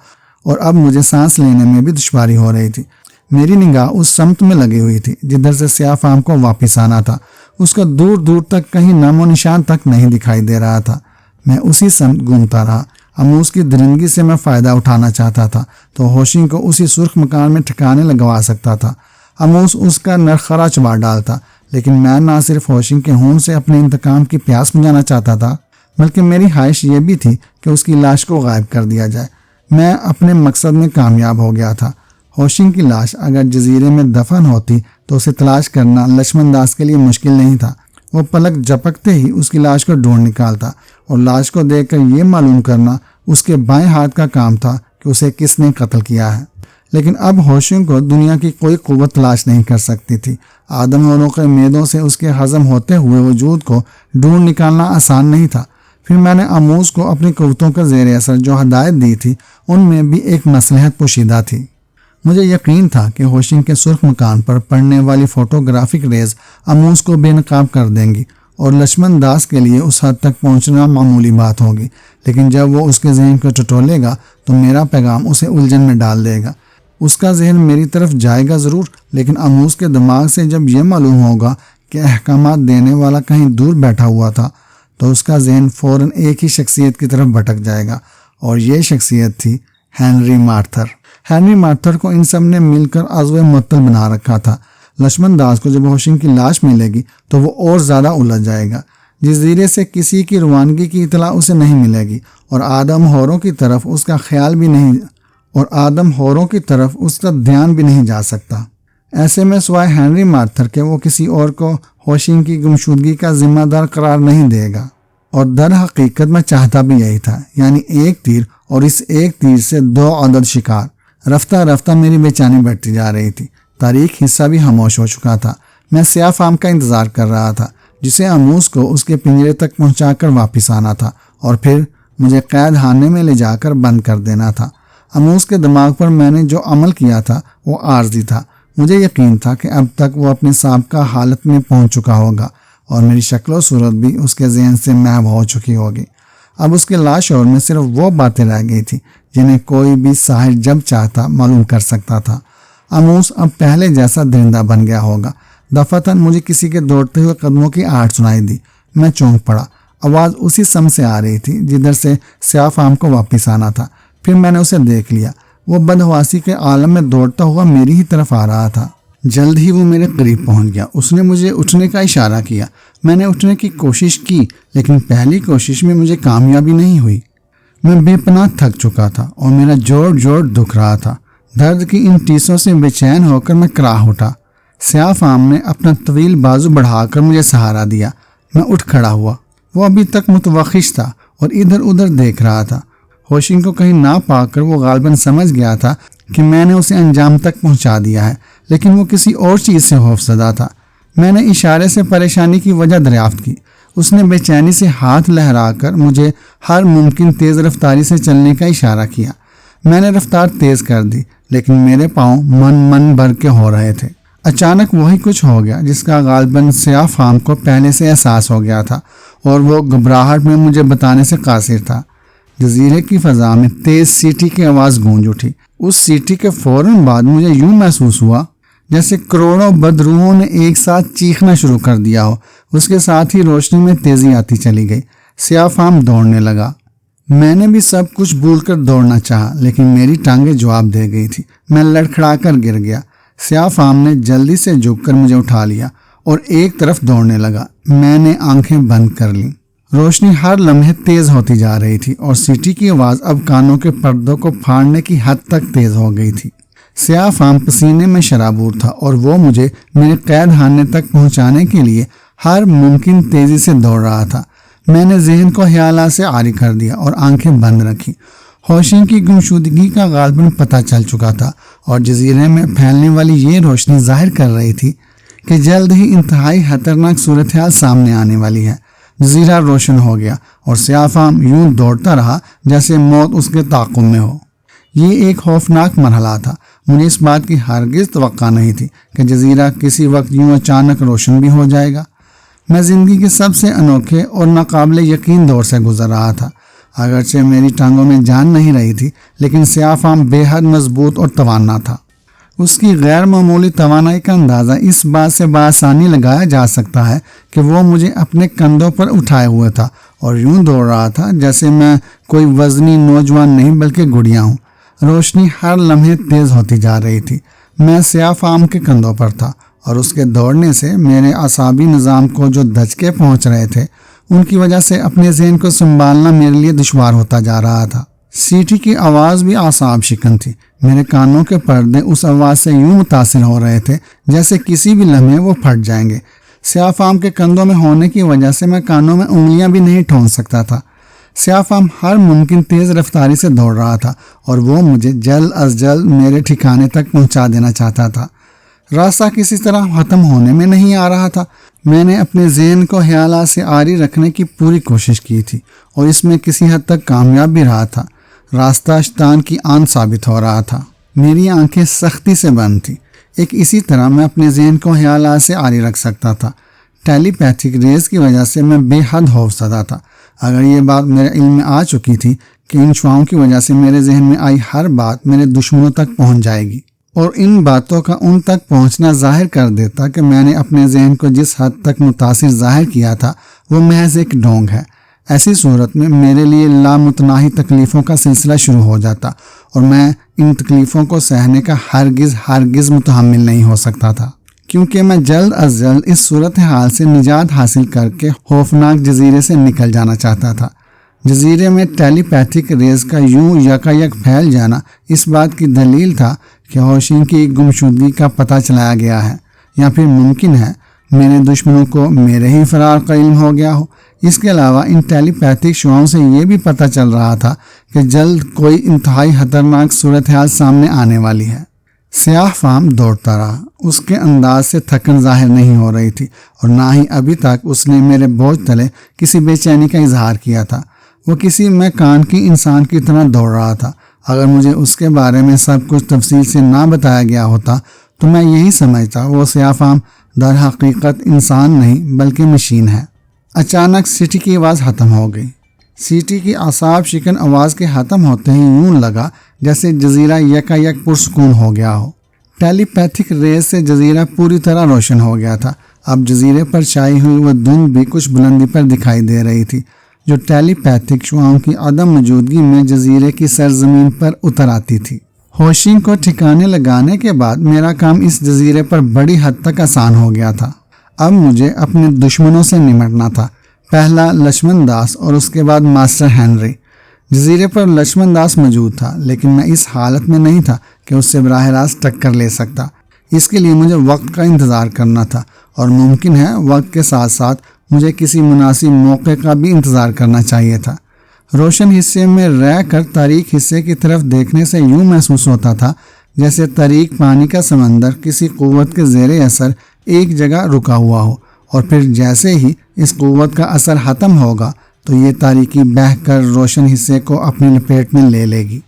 اور اب مجھے سانس لینے میں بھی دشواری ہو رہی تھی۔ میری نگاہ اس سمت میں لگی ہوئی تھی جدھر سے سیاہ فام کو واپس آنا تھا۔ اس کا دور دور تک کہیں نام و نشان تک نہیں دکھائی دے رہا تھا۔ میں اسی سمت گھومتا رہا۔ اموس کی درندگی سے میں فائدہ اٹھانا چاہتا تھا تو ہوشنگ کو اسی سرخ مکان میں ٹھکانے لگوا سکتا تھا۔ اموس اس کا نرخرا چبا ڈالتا، لیکن میں نہ صرف ہوشنگ کے خون سے اپنے انتقام کی پیاس بجھانا چاہتا تھا، بلکہ میری خواہش یہ بھی تھی کہ اس کی لاش کو غائب کر دیا جائے۔ میں اپنے مقصد میں کامیاب ہو گیا تھا۔ ہوشنگ کی لاش اگر جزیرے میں دفن ہوتی تو اسے تلاش کرنا لکشمن داس کے لیے مشکل نہیں تھا۔ وہ پلک جھپکتے ہی اس کی لاش کو ڈھونڈ نکالتا، اور لاش کو دیکھ کر یہ معلوم کرنا اس کے بائیں ہاتھ کا کام تھا کہ اسے کس نے قتل کیا ہے۔ لیکن اب ہوشنگ کو دنیا کی کوئی قوت تلاش نہیں کر سکتی تھی۔ آدم اوروں کے میدوں سے اس کے ہضم ہوتے ہوئے وجود کو ڈھونڈ نکالنا آسان نہیں تھا۔ پھر میں نے آموز کو اپنی قوتوں کا زیر اثر جو ہدایت دی تھی ان میں بھی ایک مصلحت پوشیدہ تھی۔ مجھے یقین تھا کہ ہوشنگ کے سرخ مکان پر پڑنے والی فوٹوگرافک ریز آموز کو بے نقاب کر دیں گی، اور لکشمن داس کے لیے اس حد تک پہنچنا معمولی بات ہوگی۔ لیکن جب وہ اس کے ذہن کو ٹٹولے گا تو میرا پیغام اسے الجھن میں ڈال دے گا۔ اس کا ذہن میری طرف جائے گا ضرور، لیکن آموز کے دماغ سے جب یہ معلوم ہوگا کہ احکامات دینے والا کہیں دور بیٹھا ہوا تھا تو اس کا ذہن فوراً ایک ہی شخصیت کی طرف بھٹک جائے گا، اور یہ شخصیت تھی ہینری مارتھر۔ ہینری مارتھر کو ان سب نے مل کر عضو معطل بنا رکھا تھا۔ لکشمن داس کو جب ہوشنگ کی لاش ملے گی تو وہ اور زیادہ الجھ جائے گا۔ جزیرے سے کسی کی روانگی کی اطلاع اسے نہیں ملے گی، اور آدم ہوروں کی طرف اس کا خیال بھی نہیں، اور آدم ہوروں کی طرف اس کا دھیان بھی نہیں جا سکتا۔ ایسے میں سوائے ہینری مارتھر کے وہ کسی اور کو ہوشنگ کی گمشدگی کا ذمہ دار قرار نہیں دے گا۔ اور در حقیقت میں چاہتا بھی یہی تھا، یعنی ایک تیر اور اس ایک تیر سے 2 عدد شکار۔ رفتہ رفتہ میری بے چینی بڑھتی جا رہی تھی۔ تاریخ حصہ بھی خاموش ہو چکا تھا۔ میں سیاہ فام کا انتظار کر رہا تھا جسے آموز کو اس کے پنجرے تک پہنچا کر واپس آنا تھا، اور پھر مجھے قید خانے میں لے جا کر بند کر دینا تھا۔ آموز کے دماغ پر میں نے جو عمل کیا تھا وہ عارضی تھا۔ مجھے یقین تھا کہ اب تک وہ اپنے سابقہ حالت میں پہنچ چکا ہوگا، اور میری شکل و صورت بھی اس کے ذہن سے محو ہو چکی ہوگی۔ اب اس کے لاشعور میں صرف وہ باتیں رہ گئی تھیں جنہیں کوئی بھی ساحر جب چاہتا معلوم کر سکتا تھا۔ آموس اب پہلے جیسا درندہ بن گیا ہوگا۔ دفعتاً مجھے کسی کے دوڑتے ہوئے قدموں کی آہٹ سنائی دی۔ میں چونک پڑا۔ آواز اسی سمت سے آ رہی تھی جدھر سے سیاہ فام کو واپس آنا تھا۔ پھر میں نے اسے دیکھ لیا۔ وہ بدحواسی کے عالم میں دوڑتا ہوا میری ہی طرف آ رہا تھا۔ جلد ہی وہ میرے قریب پہنچ گیا۔ اس نے مجھے اٹھنے کا اشارہ کیا۔ میں نے اٹھنے کی کوشش کی، لیکن پہلی کوشش میں مجھے کامیابی نہیں ہوئی۔ میں بے پناہ تھک چکا تھا اور میرا جوڑ دکھ رہا تھا۔ درد کی ان ٹیسوں سے بے چین ہو کر میں کراہ اٹھا۔ سیاہ فام نے اپنا طویل بازو بڑھا کر مجھے سہارا دیا۔ میں اٹھ کھڑا ہوا۔ وہ ابھی تک متوخش تھا اور ادھر ادھر دیکھ رہا تھا۔ ہوشنگ کو کہیں نہ پا کر وہ غالباً سمجھ گیا تھا کہ میں نے اسے انجام تک پہنچا دیا ہے، لیکن وہ کسی اور چیز سے خوفزدہ تھا۔ میں نے اشارے سے پریشانی کی وجہ دریافت کی۔ اس نے بے چینی سے ہاتھ لہرا کر مجھے ہر ممکن تیز رفتاری سے چلنے کا اشارہ کیا۔ میں نے رفتار تیز کر دی، لیکن میرے پاؤں من بھر کے ہو رہے تھے۔ اچانک وہی کچھ ہو گیا جس کا غالباً سیاہ فام کو پہلے سے احساس ہو گیا تھا، اور وہ گھبراہٹ میں مجھے بتانے سے قاصر تھا۔ جزیرے کی فضا میں تیز سیٹی کی آواز گونج اٹھی۔ اس سیٹی کے فوراً بعد مجھے یوں محسوس ہوا جیسے کروڑوں بدروحوں نے ایک ساتھ چیخنا شروع کر دیا ہو۔ اس کے ساتھ ہی روشنی میں تیزی آتی چلی گئی۔ سیاہ فام دوڑنے لگا۔ میں نے بھی سب کچھ بھول کر دوڑنا چاہا، لیکن میری ٹانگیں جواب دے گئی تھی۔ میں لڑکھڑا کر گر گیا۔ سیاہ فام نے جلدی سے جھک کر مجھے اٹھا لیا اور ایک طرف دوڑنے لگا۔ میں نے آنکھیں بند کر لیں۔ روشنی ہر لمحے تیز ہوتی جا رہی تھی اور سیٹی کی آواز اب کانوں کے پردوں کو پھاڑنے کی حد تک تیز ہو گئی تھی۔ سیاہ فام پسینے میں شرابور تھا اور وہ مجھے میرے قید خانے تک پہنچانے کے لیے ہر ممکن تیزی سے دوڑ رہا تھا۔ میں نے ذہن کو خیالات سے عاری کر دیا اور آنکھیں بند رکھی۔ ہوشنگ کی گمشدگی کا غالباً پتہ چل چکا تھا اور جزیرے میں پھیلنے والی یہ روشنی ظاہر کر رہی تھی کہ جلد ہی انتہائی خطرناک صورتحال سامنے آنے والی ہے۔ جزیرہ روشن ہو گیا اور سیاہ فام یوں دوڑتا رہا جیسے موت اس کے تعاقب میں ہو۔ یہ ایک خوفناک مرحلہ تھا۔ مجھے اس بات کی ہرگز توقع نہیں تھی کہ جزیرہ کسی وقت یوں اچانک روشن بھی ہو جائے گا۔ میں زندگی کے سب سے انوکھے اور ناقابل یقین دور سے گزر رہا تھا۔ اگرچہ میری ٹانگوں میں جان نہیں رہی تھی، لیکن سیاہ فام بے حد مضبوط اور توانا تھا۔ اس کی غیر معمولی توانائی کا اندازہ اس بات سے بآسانی لگایا جا سکتا ہے کہ وہ مجھے اپنے کندھوں پر اٹھائے ہوئے تھا اور یوں دوڑ رہا تھا جیسے میں کوئی وزنی نوجوان نہیں بلکہ گڑیا ہوں۔ روشنی ہر لمحے تیز ہوتی جا رہی تھی۔ میں سیاہ فام کے کندھوں پر تھا اور اس کے دوڑنے سے میرے اعصابی نظام کو جو دھچکے پہنچ رہے تھے، ان کی وجہ سے اپنے ذہن کو سنبھالنا میرے لیے دشوار ہوتا جا رہا تھا۔ سیٹی کی آواز بھی اعصاب شکن تھی۔ میرے کانوں کے پردے اس آواز سے یوں متاثر ہو رہے تھے جیسے کسی بھی لمحے وہ پھٹ جائیں گے۔ سیاہ فام کے کندھوں میں ہونے کی وجہ سے میں کانوں میں انگلیاں بھی نہیں ٹھونس سکتا تھا۔ سیاہ فام ہر ممکن تیز رفتاری سے دوڑ رہا تھا اور وہ مجھے جلد از جلد میرے ٹھکانے تک پہنچا دینا چاہتا تھا۔ راستہ کسی طرح ختم ہونے میں نہیں آ رہا تھا۔ میں نے اپنے ذہن کو خیالات سے عاری رکھنے کی پوری کوشش کی تھی اور اس میں کسی حد تک کامیاب بھی رہا تھا۔ راستہ شیطان کی آن ثابت ہو رہا تھا۔ میری آنکھیں سختی سے بند تھیں۔ ایک اسی طرح میں اپنے ذہن کو خیالات سے عاری رکھ سکتا تھا۔ ٹیلی پیتھک ریز کی وجہ سے میں بے حد خوفزدہ تھا۔ اگر یہ بات میرے علم میں آ چکی تھی کہ ان شعاؤں کی وجہ سے میرے ذہن میں آئی ہر بات میرے دشمنوں تک پہنچ جائے گی اور ان باتوں کا ان تک پہنچنا ظاہر کر دیتا کہ میں نے اپنے ذہن کو جس حد تک متاثر ظاہر کیا تھا وہ محض ایک ڈھونگ ہے، ایسی صورت میں میرے لیے لامتناہی تکلیفوں کا سلسلہ شروع ہو جاتا اور میں ان تکلیفوں کو سہنے کا ہرگز متحمل نہیں ہو سکتا تھا، کیونکہ میں جلد از جلد اس صورتحال سے نجات حاصل کر کے خوفناک جزیرے سے نکل جانا چاہتا تھا۔ جزیرے میں ٹیلی پیتھک ریز کا یوں یکایک پھیل جانا اس بات کی دلیل تھا کہ ہوشنگ کی گمشدگی کا پتہ چلایا گیا ہے، یا پھر ممکن ہے میرے دشمنوں کو میرے ہی فرار کا علم ہو گیا ہو۔ اس کے علاوہ ان ٹیلی پیتھک شعاؤں سے یہ بھی پتہ چل رہا تھا کہ جلد کوئی انتہائی خطرناک صورتحال سامنے آنے والی ہے۔ سیاہ فام دوڑتا رہا۔ اس کے انداز سے تھکن ظاہر نہیں ہو رہی تھی اور نہ ہی ابھی تک اس نے میرے بوجھ تلے کسی بے چینی کا اظہار کیا تھا۔ وہ کسی میں کان کی انسان کی طرح دوڑ رہا تھا۔ اگر مجھے اس کے بارے میں سب کچھ تفصیل سے نہ بتایا گیا ہوتا تو میں یہی سمجھتا وہ سیاہ فام در حقیقت انسان نہیں بلکہ مشین ہے۔ اچانک سیٹی کی آواز ختم ہو گئی۔ سیٹی کی اعصاب شکن آواز کے ختم ہوتے ہی یوں لگا جیسے جزیرہ یکایک پرسکون ہو گیا ہو۔ ٹیلی پیتھک ریز سے جزیرہ پوری طرح روشن ہو گیا تھا۔ اب جزیرے پر چھائی ہوئی وہ دھند بھی کچھ بلندی پر دکھائی دے رہی تھی، جو ٹیلی پیتھک شعاؤں کی عدم موجودگی میں جزیرے کی سرزمین پر اتر آتی تھی۔ ہوشنگ کو ٹھکانے لگانے کے بعد میرا کام اس جزیرے پر بڑی حد تک آسان ہو گیا تھا۔ اب مجھے اپنے دشمنوں سے نمٹنا تھا، پہلا لکشمن داس اور اس کے بعد ماسٹر ہنری۔ جزیرے پر لکشمن داس موجود تھا، لیکن میں اس حالت میں نہیں تھا کہ اس سے براہ راست ٹکر لے سکتا۔ اس کے لیے مجھے وقت کا انتظار کرنا تھا، اور ممکن ہے وقت کے ساتھ ساتھ مجھے کسی مناسب موقع کا بھی انتظار کرنا چاہیے تھا۔ روشن حصے میں رہ کر تاریک حصے کی طرف دیکھنے سے یوں محسوس ہوتا تھا جیسے تاریک پانی کا سمندر کسی قوت کے زیر اثر ایک جگہ رکا ہوا ہو، اور پھر جیسے ہی اس قوت کا اثر ختم ہوگا تو یہ تاریکی بہہ کر روشن حصے کو اپنی لپیٹ میں لے لے گی۔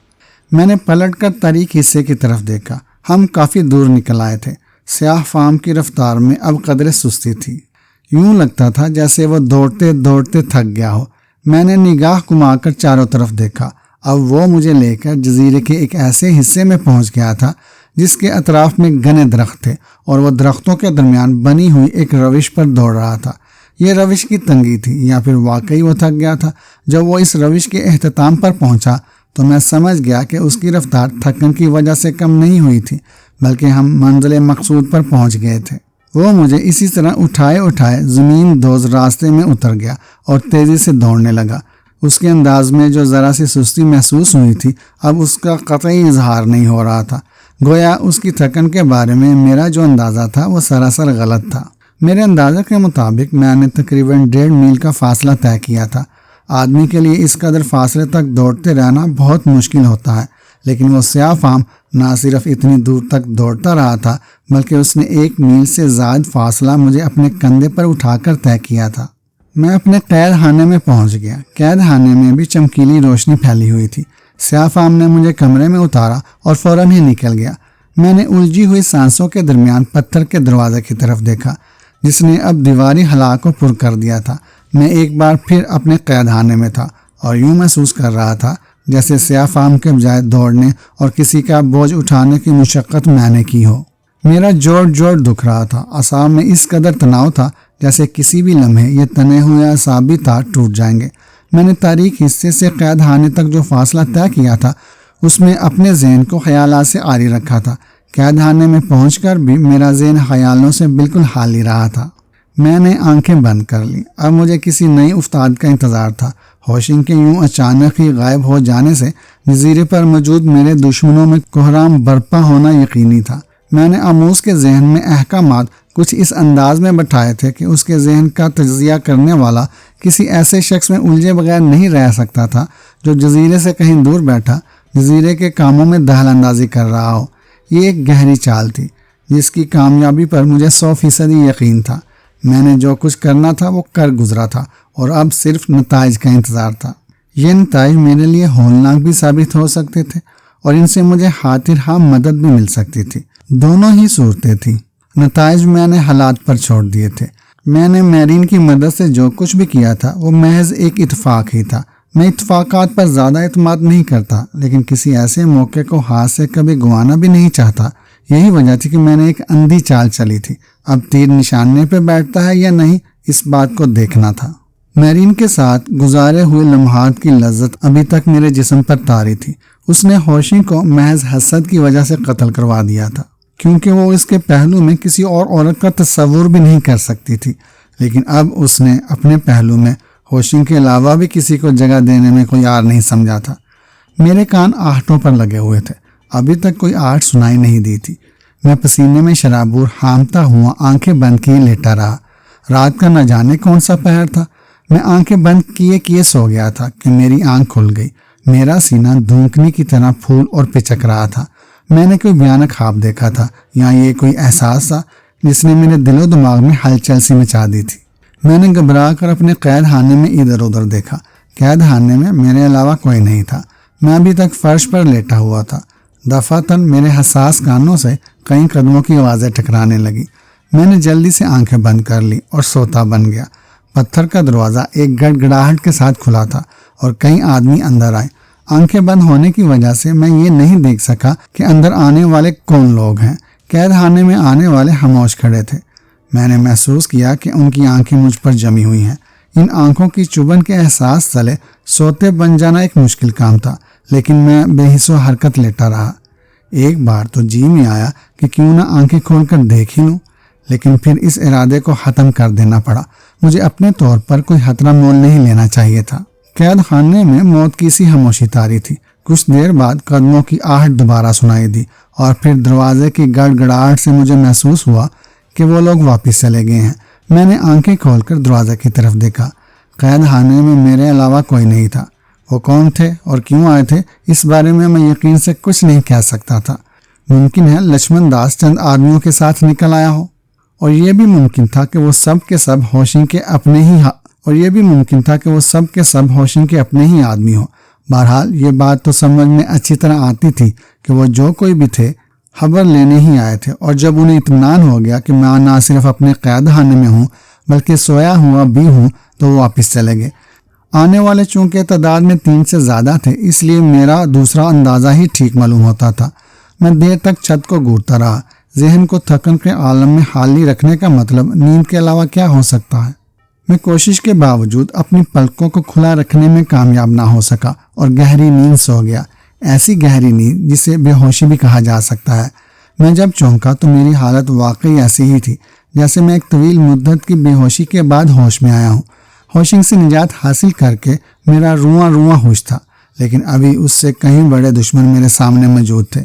میں نے پلٹ کر تاریک حصے کی طرف دیکھا۔ ہم کافی دور نکل آئے تھے۔ سیاہ فام کی رفتار میں اب قدرے سستی تھی، یوں لگتا تھا جیسے وہ دوڑتے دوڑتے تھک گیا ہو۔ میں نے نگاہ گھما کر چاروں طرف دیکھا۔ اب وہ مجھے لے کر جزیرے کے ایک ایسے حصے میں پہنچ گیا تھا جس کے اطراف میں گھنے درخت تھے، اور وہ درختوں کے درمیان بنی ہوئی ایک روش پر دوڑ رہا تھا۔ یہ روش کی تنگی تھی، یا پھر واقعی وہ تھک گیا تھا۔ جب وہ اس روش کے اختتام پر پہنچا تو میں سمجھ گیا کہ اس کی رفتار تھکن کی وجہ سے کم نہیں ہوئی تھی، بلکہ ہم منزل مقصود پر پہنچ گئے تھے۔ وہ مجھے اسی طرح اٹھائے زمین دوز راستے میں اتر گیا اور تیزی سے دوڑنے لگا۔ اس کے انداز میں جو ذرا سی سستی محسوس ہوئی تھی، اب اس کا قطعی اظہار نہیں ہو رہا تھا۔ گویا اس کی تھکن کے بارے میں میرا جو اندازہ تھا وہ سراسر غلط تھا۔ میرے اندازے کے مطابق میں نے تقریباً 1.5 میل کا فاصلہ طے کیا تھا۔ آدمی کے لیے اس قدر فاصلے تک دوڑتے رہنا بہت مشکل ہوتا ہے، لیکن وہ سیاہ فام نہ صرف اتنی دور تک دوڑتا رہا تھا، بلکہ اس نے 1 میل سے زائد فاصلہ مجھے اپنے کندھے پر اٹھا کر طے کیا تھا۔ میں اپنے قید خانے میں پہنچ گیا۔ قید خانے میں بھی چمکیلی روشنی پھیلی ہوئی تھی۔ سیاہ فام نے مجھے کمرے میں اتارا اور فوراً ہی نکل گیا۔ میں نے الجھی ہوئی سانسوں کے درمیان پتھر کے دروازے کی طرف دیکھا، جس نے اب دیواری خلا کو پر کر دیا تھا۔ میں ایک بار پھر اپنے قید خانے میں تھا، اور یوں محسوس کر رہا تھا جیسے سیاہ فام کے بجائے دوڑنے اور کسی کا بوجھ اٹھانے کی مشقت میں نے کی ہو۔ میرا جوڑ دکھ رہا تھا۔ اعصاب میں اس قدر تناؤ تھا جیسے کسی بھی لمحے یہ تنے ہوئے اعصابی تار ٹوٹ جائیں گے۔ میں نے تاریک حصے سے قید خانے تک جو فاصلہ طے کیا تھا، اس میں اپنے ذہن کو خیالات سے عاری رکھا تھا۔ قید خانے میں پہنچ کر بھی میرا ذہن خیالوں سے بالکل خالی رہا تھا۔ میں نے آنکھیں بند کر لی۔ اب مجھے کسی نئی افتاد کا انتظار تھا۔ ہوشنگ کے یوں اچانک ہی غائب ہو جانے سے جزیرے پر موجود میرے دشمنوں میں کوہرام برپا ہونا یقینی تھا۔ میں نے آموز کے ذہن میں احکامات کچھ اس انداز میں بٹھائے تھے کہ اس کے ذہن کا تجزیہ کرنے والا کسی ایسے شخص میں الجھے بغیر نہیں رہ سکتا تھا جو جزیرے سے کہیں دور بیٹھا جزیرے کے کاموں میں دخل اندازی کر رہا ہو۔ یہ ایک گہری چال تھی جس کی کامیابی پر مجھے 100% یقین تھا۔ میں نے جو کچھ کرنا تھا وہ کر گزرا تھا، اور اب صرف نتائج کا انتظار تھا۔ یہ نتائج میرے لیے ہولناک بھی ثابت ہو سکتے تھے، اور ان سے مجھے خاطر خواہ مدد بھی مل سکتی تھی۔ دونوں ہی صورتیں تھیں۔ نتائج میں نے حالات پر چھوڑ دیے تھے۔ میں نے میرین کی مدد سے جو کچھ بھی کیا تھا وہ محض ایک اتفاق ہی تھا۔ میں اتفاقات پر زیادہ اعتماد نہیں کرتا، لیکن کسی ایسے موقع کو ہاتھ سے کبھی گنوانا بھی نہیں چاہتا۔ یہی وجہ تھی کہ میں نے ایک اندھی چال چلی تھی۔ اب تیر نشانے پہ بیٹھتا ہے یا نہیں، اس بات کو دیکھنا تھا۔ میرین کے ساتھ گزارے ہوئے لمحات کی لذت ابھی تک میرے جسم پر طاری تھی۔ اس نے ہوشنگ کو محض حسد کی وجہ سے قتل کروا دیا تھا، کیونکہ وہ اس کے پہلو میں کسی اور عورت کا تصور بھی نہیں کر سکتی تھی، لیکن اب اس نے اپنے پہلو میں ہوشنگ کے علاوہ بھی کسی کو جگہ دینے میں کوئی یار نہیں سمجھا تھا۔ میرے کان آہٹوں پر لگے ہوئے تھے۔ ابھی تک کوئی آہٹ سنائی نہیں دی تھی۔ میں پسینے میں شرابور ہامتا ہوا آنکھیں بند کیے لیٹا رہا۔ رات کا نہ جانے کون سا پہر تھا۔ میں آنکھیں بند کیے سو گیا تھا کہ میری آنکھ کھل گئی۔ میرا سینہ دھونکنی کی طرح پھول اور پچک رہا تھا۔ میں نے کوئی بھیانک خواب دیکھا تھا، یا یہ کوئی احساس تھا جس نے میرے دل و دماغ میں ہلچل سی مچا دی تھی۔ میں نے گھبرا کر اپنے قید خانے میں ادھر ادھر دیکھا۔ قید خانے میں میرے علاوہ کوئی نہیں تھا۔ میں ابھی تک فرش پر لیٹا ہوا تھا۔ دفعتاً میرے حساس کانوں سے کئی قدموں کی آوازیں ٹکرانے لگی۔ میں نے جلدی سے آنکھیں بند کر لی اور سوتا بن گیا۔ پتھر کا دروازہ ایک گڑ گڑاہٹ کے ساتھ کھلا تھا اور کئی آدمی اندر آئے۔ آنکھیں بند ہونے کی وجہ سے میں یہ نہیں دیکھ سکا کہ اندر آنے والے کون لوگ ہیں۔ قید خانے میں آنے والے خاموش کھڑے تھے۔ میں نے محسوس کیا کہ ان کی آنکھیں مجھ پر جمی ہوئی ہیں۔ ان آنکھوں کی چبھن کے احساس تلے سوتے بن جانا ایک مشکل کام تھا، لیکن میں بے حس و حرکت لیٹا رہا۔ ایک بار تو جی میں آیا کہ کیوں نہ آنکھیں کھول کر دیکھ ہی لوں، لیکن پھر اس ارادے کو ختم کر دینا پڑا۔ مجھے اپنے طور پر کوئی خطرہ مول نہیں لینا چاہیے تھا۔ قید خانے میں موت کی سی خاموشی طاری تھی۔ کچھ دیر بعد قدموں کی آہٹ دوبارہ سنائی دی، اور پھر دروازے کی گڑ گڑاہٹ سے مجھے محسوس ہوا کہ وہ لوگ واپس چلے گئے ہیں۔ میں نے آنکھیں کھول کر دروازے کی طرف دیکھا۔ قید خانے میں میرے علاوہ کوئی نہیں تھا۔ وہ کون تھے اور کیوں آئے تھے، اس بارے میں یقین سے کچھ نہیں کہہ سکتا تھا۔ ممکن ہے لکشمن داس چند آدمیوں کے ساتھ نکل آیا ہو، اور یہ بھی ممکن تھا کہ وہ سب کے سب ہوشنگ کے اپنے ہی آدمی ہو۔ بہرحال یہ بات تو سمجھ میں اچھی طرح آتی تھی کہ وہ جو کوئی بھی تھے خبر لینے ہی آئے تھے، اور جب انہیں اطمینان ہو گیا کہ میں نہ صرف اپنے قید خانے میں ہوں بلکہ سویا ہوا بھی ہوں تو وہ واپس چلے گئے۔ آنے والے چونکہ تعداد میں 3 سے زیادہ تھے، اس لیے میرا دوسرا اندازہ ہی ٹھیک معلوم ہوتا تھا۔ میں دیر تک چھت کو گھورتا رہا۔ ذہن کو تھکن کے عالم میں خالی رکھنے کا مطلب نیند کے علاوہ کیا ہو سکتا ہے؟ میں کوشش کے باوجود اپنی پلکوں کو کھلا رکھنے میں کامیاب نہ ہو سکا اور گہری نیند سو گیا، ایسی گہری نیند جسے بے ہوشی بھی کہا جا سکتا ہے۔ میں جب چونکا تو میری حالت واقعی ایسی ہی تھی جیسے میں ایک طویل مدت کی بے ہوشی کے بعد ہوش میں آیا ہوں۔ ہوشنگ سے نجات حاصل کر کے میرا رواں ہوش تھا، لیکن ابھی اس سے کہیں بڑے دشمن میرے سامنے موجود تھے۔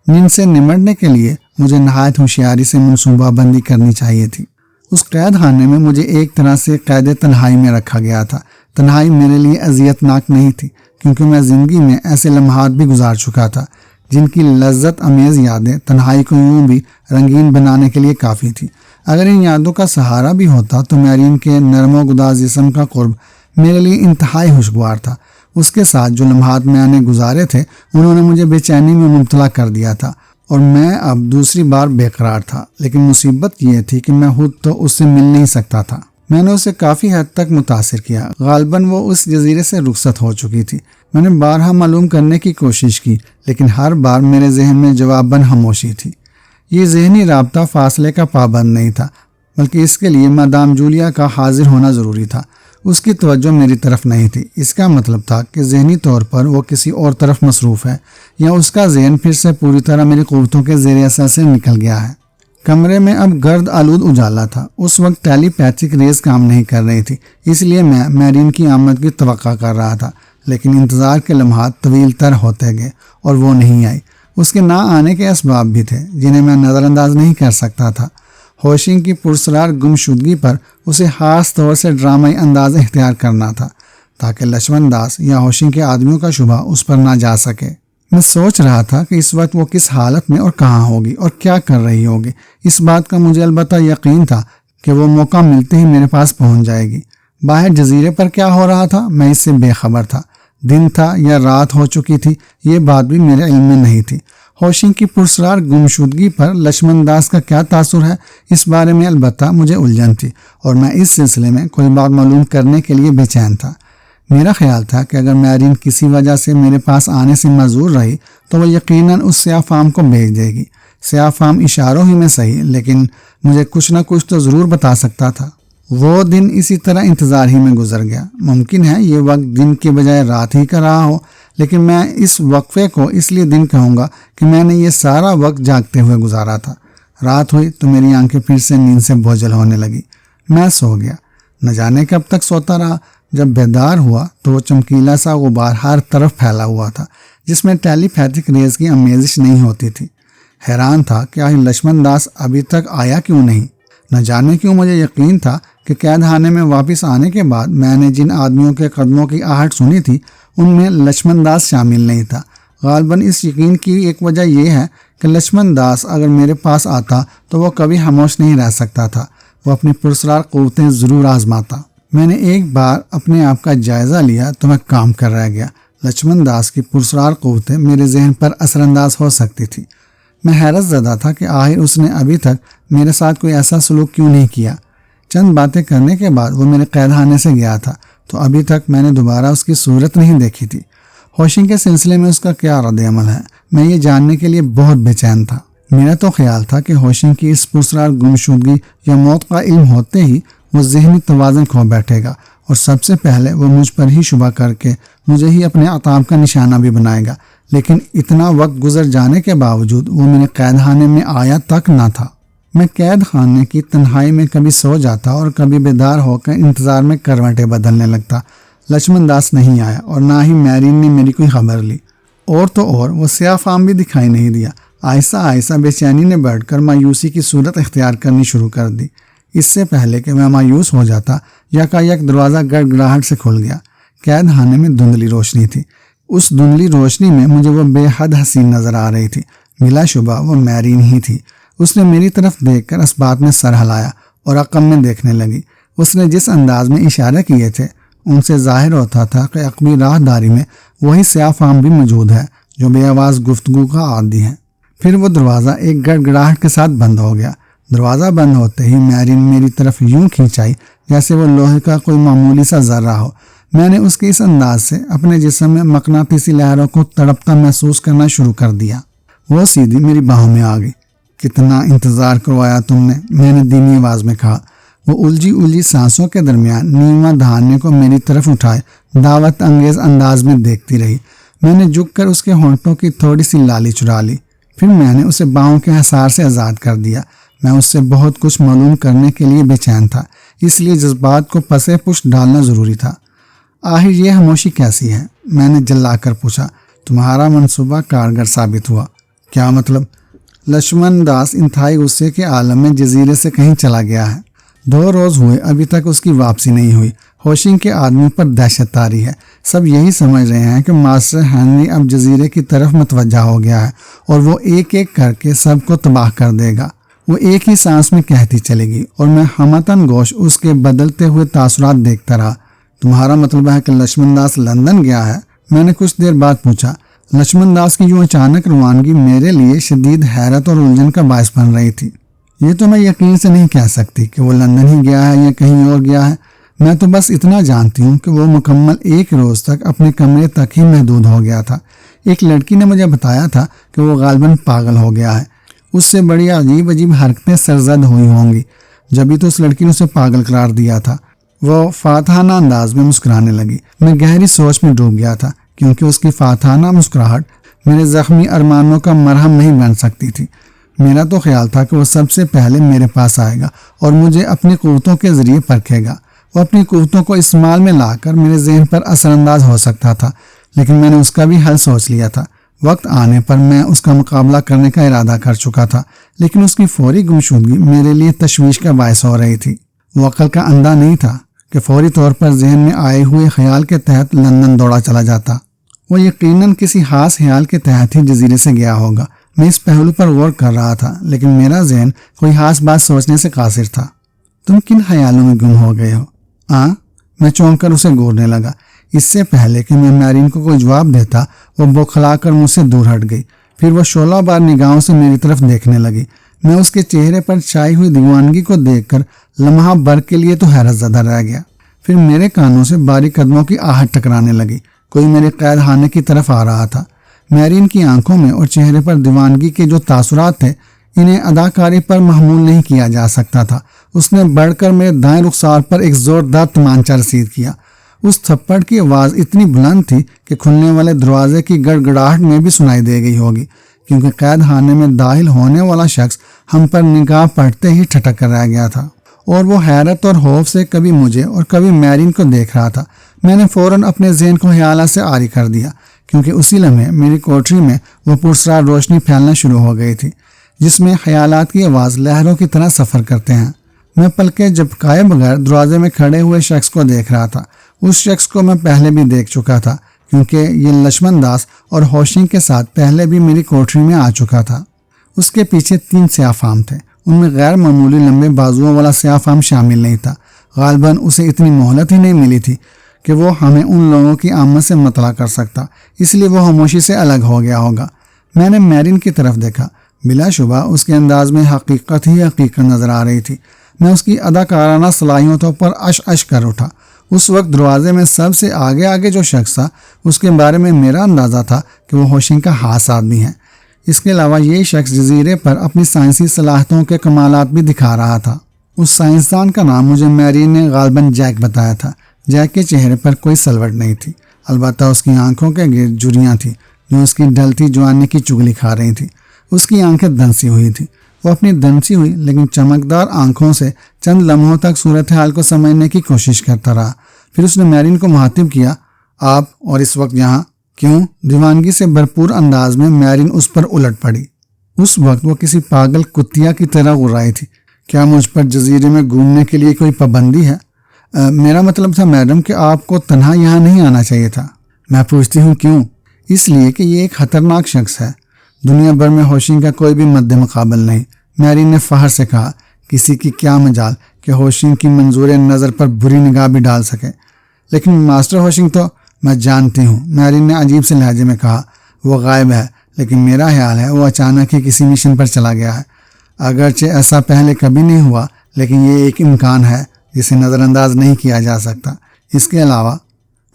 نیند سے نمٹنے کے لیے مجھے نہایت ہوشیاری سے منصوبہ بندی کرنی چاہیے تھی۔ اس قید خانے میں مجھے ایک طرح سے قید تنہائی میں رکھا گیا تھا۔ تنہائی میرے لیے اذیت ناک نہیں تھی، کیونکہ میں زندگی میں ایسے لمحات بھی گزار چکا تھا جن کی لذت امیز یادیں تنہائی کو یوں بھی رنگین بنانے کے لیے کافی تھی۔ اگر ان یادوں کا سہارا بھی ہوتا تو میرین کے نرم و گداز جسم کا قرب میرے لیے انتہائی خوشگوار تھا۔ اس کے ساتھ جو لمحات میں نے گزارے تھے انہوں نے مجھے بے چینی میں مبتلا کر دیا تھا، اور میں اب دوسری بار بے قرار تھا۔ لیکن مصیبت یہ تھی کہ میں خود تو اس سے مل نہیں سکتا تھا۔ میں نے اسے کافی حد تک متاثر کیا۔ غالباً وہ اس جزیرے سے رخصت ہو چکی تھی۔ میں نے بارہا معلوم کرنے کی کوشش کی، لیکن ہر بار میرے ذہن میں جواباً خاموشی تھی۔ یہ ذہنی رابطہ فاصلے کا پابند نہیں تھا، بلکہ اس کے لیے مادام جولیا کا حاضر ہونا ضروری تھا۔ اس کی توجہ میری طرف نہیں تھی۔ اس کا مطلب تھا کہ ذہنی طور پر وہ کسی اور طرف مصروف ہے، یا اس کا ذہن پھر سے پوری طرح میری قوتوں کے زیر اثر سے نکل گیا ہے۔ کمرے میں اب گرد آلود اجالا تھا۔ اس وقت ٹیلی پیتھک ریز کام نہیں کر رہی تھی، اس لیے میں میرین کی آمد کی توقع کر رہا تھا، لیکن انتظار کے لمحات طویل تر ہوتے گئے اور وہ نہیں آئی۔ اس کے نہ آنے کے اسباب بھی تھے جنہیں میں نظر انداز نہیں کر سکتا تھا۔ ہوشنگ کی پرسرار گمشدگی پر اسے خاص طور سے ڈرامائی انداز اختیار کرنا تھا تاکہ لکشمن داس یا ہوشنگ کے آدمیوں کا شبہ اس پر نہ جا سکے۔ میں سوچ رہا تھا کہ اس وقت وہ کس حالت میں اور کہاں ہوگی اور کیا کر رہی ہوگی۔ اس بات کا مجھے البتہ یقین تھا کہ وہ موقع ملتے ہی میرے پاس پہنچ جائے گی۔ باہر جزیرے پر کیا ہو رہا تھا میں اس سے بے خبر تھا۔ دن تھا یا رات ہو چکی تھی یہ بات بھی میرے علم میں نہیں تھی۔ ہوشنگ کی پرسرار گمشدگی پر لکشمن داس کا کیا تاثر ہے، اس بارے میں البتہ مجھے الجھن تھی، اور میں اس سلسلے میں کوئی بات معلوم کرنے کے لیے بے چین تھا۔ میرا خیال تھا کہ اگر میرین کسی وجہ سے میرے پاس آنے سے معذور رہی تو وہ یقیناً اس سیاہ فام کو بھیج دے گی۔ سیاہ فام اشاروں ہی میں صحیح، لیکن مجھے کچھ نہ کچھ تو ضرور بتا سکتا تھا۔ وہ دن اسی طرح انتظار ہی میں گزر گیا۔ ممکن ہے یہ وقت دن کے بجائے رات ہی کا رہا ہو، لیکن میں اس وقفے کو اس لیے دن کہوں گا کہ میں نے یہ سارا وقت جاگتے ہوئے گزارا تھا۔ رات ہوئی تو میری آنکھیں پھر سے نیند سے بوجھل ہونے لگی۔ میں سو گیا، نہ جانے کب تک سوتا رہا۔ جب بیدار ہوا تو وہ چمکیلا سا غبار ہر طرف پھیلا ہوا تھا جس میں ٹیلی پیتھک ریز کی آمیزش نہیں ہوتی تھی۔ حیران تھا کہ آخر لکشمن داس ابھی تک آیا کیوں نہیں۔ نہ جانے کیوں مجھے یقین تھا کہ قید خانے میں واپس آنے کے بعد میں نے جن آدمیوں کے قدموں کی آہٹ سنی تھی ان میں لکشمن داس شامل نہیں تھا۔ غالباً اس یقین کی ایک وجہ یہ ہے کہ لکشمن داس اگر میرے پاس آتا تو وہ کبھی خاموش نہیں رہ سکتا تھا، وہ اپنی پرسرار قوتیں ضرور آزماتا۔ میں نے ایک بار اپنے آپ کا جائزہ لیا تو میں کام کر رہ گیا۔ لکشمن داس کی پرسرار قوتیں میرے ذہن پر اثر انداز ہو سکتی تھی۔ میں حیرت زدہ تھا کہ آخر اس نے ابھی تک میرے ساتھ کوئی ایسا سلوک کیوں نہیں کیا۔ چند باتیں کرنے کے بعد وہ میرے قید خانے سے گیا تھا تو ابھی تک میں نے دوبارہ اس کی صورت نہیں دیکھی تھی۔ ہوشنگ کے سلسلے میں اس کا کیا رد عمل ہے میں یہ جاننے کے لیے بہت بے چین تھا۔ میرا تو خیال تھا کہ ہوشنگ کی اس پرسرار گمشدگی یا موت کا علم ہوتے ہی وہ ذہنی توازن کھو بیٹھے گا اور سب سے پہلے وہ مجھ پر ہی شبہ کر کے مجھے ہی اپنے عطاب کا نشانہ بھی بنائے گا، لیکن اتنا وقت گزر جانے کے باوجود وہ میرے قید خانے میں آیا تک نہ تھا۔ میں قید خانے کی تنہائی میں کبھی سو جاتا اور کبھی بیدار ہو کر انتظار میں کروٹیں بدلنے لگتا۔ لچمن داس نہیں آیا اور نہ ہی میرین نے میری کوئی خبر لی، اور تو اور وہ سیاہ فام بھی دکھائی نہیں دیا۔ آہستہ آہستہ بے چینی نے بیٹھ کر مایوسی کی صورت اختیار کرنی شروع کر دی۔ اس سے پہلے کہ میں مایوس ہو جاتا، یکایک دروازہ گڑگڑاہٹ سے کھل گیا۔ قید خانے میں دھندلی روشنی تھی، اس دھندلی روشنی میں مجھے وہ بے حد حسین نظر آ رہی تھی۔ بلا شبہ وہ میرین ہی تھی۔ اس نے میری طرف دیکھ کر اسبات میں سر ہلایا اور عقب میں دیکھنے لگی۔ اس نے جس انداز میں اشارے کیے تھے ان سے ظاہر ہوتا تھا کہ عقبی راہداری میں وہی سیاہ فام بھی موجود ہے جو بے آواز گفتگو کا عادی ہے۔ پھر وہ دروازہ ایک گڑگڑاہٹ کے ساتھ بند ہو گیا۔ دروازہ بند ہوتے ہی میرین میری طرف یوں کھینچائی جیسے وہ لوہے کا کوئی معمولی سا ذرہ ہو۔ میں نے اس کے اس انداز سے اپنے جسم میں مقناطیسی لہروں کو تڑپتا محسوس کرنا شروع کر دیا۔ وہ سیدھی میری باہوں میں آ گئی۔ کتنا انتظار کروایا تم نے، میں نے دھیمی آواز میں کہا۔ وہ الجھی سانسوں کے درمیان نیواں دہانے کو میری طرف اٹھائے دعوت انگیز انداز میں دیکھتی رہی۔ میں نے جھک کر اس کے ہونٹوں کی تھوڑی سی لالی چرا لی، پھر میں نے اسے باہوں کے حصار سے آزاد کر دیا۔ میں اس سے بہت کچھ معلوم کرنے کے لیے بے چین تھا، اس لیے جذبات کو پسے پشت ڈالنا ضروری تھا۔ آخر یہ خاموشی کیسی ہے؟ میں نے جلا کر پوچھا۔ تمہارا منصوبہ کارگر ثابت ہوا۔ کیا مطلب؟ لچمن داس انتہائی غصے کے عالم میں جزیرے سے کہیں چلا گیا ہے۔ 2 روز ہوئے ابھی تک اس کی واپسی نہیں ہوئی۔ ہوشنگ کے آدمی پر دہشت طاری ہے۔ سب یہی سمجھ رہے ہیں کہ ماسٹر ہنری اب جزیرے کی طرف متوجہ ہو گیا ہے اور وہ ایک ایک کر کے سب کو تباہ کر دے گا۔ وہ ایک ہی سانس میں کہتی چلے گی اور میں ہمتن گوش اس کے بدلتے ہوئے تاثرات دیکھتا رہا۔ تمہارا مطلب ہے کہ لچمن داس لندن گیا ہے؟ میں نے کچھ دیر بعد پوچھا۔ لچمن داس کی یوں اچانک روانگی میرے لیے شدید حیرت اور الجھن کا باعث بن رہی تھی۔ یہ تو میں یقین سے نہیں کہہ سکتی کہ وہ لندن ہی گیا ہے یا کہیں اور گیا ہے۔ میں تو بس اتنا جانتی ہوں کہ وہ مکمل 1 روز تک اپنے کمرے تک ہی محدود ہو گیا تھا۔ ایک لڑکی نے مجھے بتایا تھا کہ وہ غالباً پاگل ہو گیا ہے۔ اس سے بڑی عجیب حرکتیں سرزد ہوئی ہوں گی، جبھی تو اس لڑکی نے اسے پاگل قرار دیا تھا۔ وہ فاتحانہ انداز میں مسکرانے لگی۔ میں گہری سوچ میں ڈوب گیا تھا کیونکہ اس کی فاتحانہ مسکراہٹ میرے زخمی ارمانوں کا مرہم نہیں بن سکتی تھی۔ میرا تو خیال تھا کہ وہ سب سے پہلے میرے پاس آئے گا اور مجھے اپنی قوتوں کے ذریعے پرکھے گا۔ وہ اپنی قوتوں کو استعمال میں لا کر میرے ذہن پر اثر انداز ہو سکتا تھا، لیکن میں نے اس کا بھی حل سوچ لیا تھا۔ وقت آنے پر میں اس کا مقابلہ کرنے کا ارادہ کر چکا تھا، لیکن اس کی فوری گمشدگی میرے لیے تشویش کا باعث ہو رہی تھی۔ وہ عقل کا اندھا نہیں تھا کہ فوری طور پر ذہن میں آئے ہوئے خیال کے تحت لندن دوڑا چلا جاتا۔ وہ یقیناً کسی خاص خیال کے تحت ہی جزیرے سے گیا ہوگا۔ میں اس پہلو پر غور کر رہا تھا، لیکن میرا ذہن کوئی خاص بات سوچنے سے قاصر تھا۔ تم کن خیالوں میں گم ہو گئے ہو؟ میں چونک کر اسے گورنے لگا۔ اس سے پہلے کہ میں میرین کو کوئی جواب دیتا، وہ بوکھلا کر مجھ سے دور ہٹ گئی۔ پھر وہ شعلہ بار نگاہوں سے میری طرف دیکھنے لگی۔ میں اس کے چہرے پر چھائی ہوئی دیوانگی کو دیکھ کر لمحہ بھر کے لیے تو حیرت زدہ رہ گیا۔ پھر میرے کانوں سے باریک قدموں کی آہٹ ٹکرانے لگی۔ کوئی میرے قید خانے کی طرف آ رہا تھا۔ میرین کی آنکھوں میں اور چہرے پر دیوانگی کے جو تاثرات تھے، انہیں اداکاری پر محمول نہیں کیا جا سکتا تھا۔ اس نے بڑھ کر میرے دائیں رخسار پر ایک زوردار تمانچہ رسید کیا۔ اس تھپڑ کی آواز اتنی بلند تھی کہ کھلنے والے دروازے کی گڑگڑاہٹ میں بھی سنائی دے گئی ہوگی، کیونکہ قید خانے میں داخل ہونے والا شخص ہم پر نگاہ پڑتے ہی ٹھٹک کر رہ گیا تھا، اور وہ حیرت اور خوف سے کبھی مجھے اور کبھی میرین کو دیکھ رہا تھا۔ میں نے فوراً اپنے ذہن کو خیالات سے عاری کر دیا، کیونکہ اسی لمحے میری کوٹری میں وہ پرسرار روشنی پھیلنا شروع ہو گئی تھی، جس میں خیالات کی آواز لہروں کی طرح سفر کرتے ہیں۔ میں پلکیں جھپکائے بغیر دروازے میں کھڑے ہوئے شخص کو دیکھ رہا تھا۔ اس شخص کو میں پہلے بھی دیکھ چکا تھا، کیونکہ یہ لچمن داس اور ہوشنگ کے ساتھ پہلے بھی میری کوٹری میں آ چکا تھا۔ اس کے پیچھے 3 سیاہ فام تھے۔ ان میں غیر معمولی لمبے بازوؤں والا سیاہ فام شامل نہیں تھا۔ غالباً اسے اتنی مہلت ہی نہیں ملی تھی کہ وہ ہمیں ان لوگوں کی آمد سے مطلع کر سکتا، اس لیے وہ خاموشی سے الگ ہو گیا ہوگا۔ میں نے میرین کی طرف دیکھا۔ بلا شبہ اس کے انداز میں حقیقت ہی حقیقت نظر آ رہی تھی۔ میں اس کی اداکارانہ صلاحیتوں پر اش کر اٹھا۔ اس وقت دروازے میں سب سے آگے جو شخص تھا، اس کے بارے میں میرا اندازہ تھا کہ وہ ہوشنگ کا خاص آدمی ہے۔ اس کے علاوہ یہ شخص جزیرے پر اپنی سائنسی صلاحیتوں کے کمالات بھی دکھا رہا تھا۔ اس سائنسدان کا نام مجھے میرین نے غالباً جیک بتایا تھا۔ جیک کے چہرے پر کوئی سلوٹ نہیں تھی، البتہ اس کی آنکھوں کے گرد جھریاں تھیں جو اس کی ڈھلتی جوانی کی چگلی کھا رہی تھیں۔ اس کی آنکھیں دنسی ہوئی تھیں۔ وہ اپنی دنسی ہوئی لیکن چمکدار آنکھوں سے چند لمحوں تک صورتحال کو سمجھنے کی کوشش کرتا رہا۔ پھر اس نے میرین کو مخاطب کیا، آپ اور اس وقت یہاں کیوں؟ دیوانگی سے بھرپور انداز میں میرین اس پر الٹ پڑی۔ اس وقت وہ کسی پاگل کتیا کی طرح غرائی تھی۔ کیا مجھ پر جزیرے میں گھومنے کے لیے کوئی پابندی ہے؟ میرا مطلب تھا میڈم کہ آپ کو تنہا یہاں نہیں آنا چاہیے تھا۔ میں پوچھتی ہوں کیوں؟ اس لیے کہ یہ ایک خطرناک شخص ہے۔ دنیا بھر میں ہوشنگ کا کوئی بھی مد مقابل نہیں۔ میرین نے فخر سے کہا، کسی کی کیا مجال کہ ہوشنگ کی منظور نظر پر بری نگاہ بھی ڈال سکے۔ لیکن ماسٹر ہوشنگ تو میں جانتی ہوں، میرین نے عجیب سے لہجے میں کہا، وہ غائب ہے، لیکن میرا خیال ہے وہ اچانک ہی کسی مشن پر چلا گیا ہے۔ اگرچہ ایسا پہلے کبھی نہیں ہوا، لیکن یہ ایک امکان ہے جسے نظر انداز نہیں کیا جا سکتا۔ اس کے علاوہ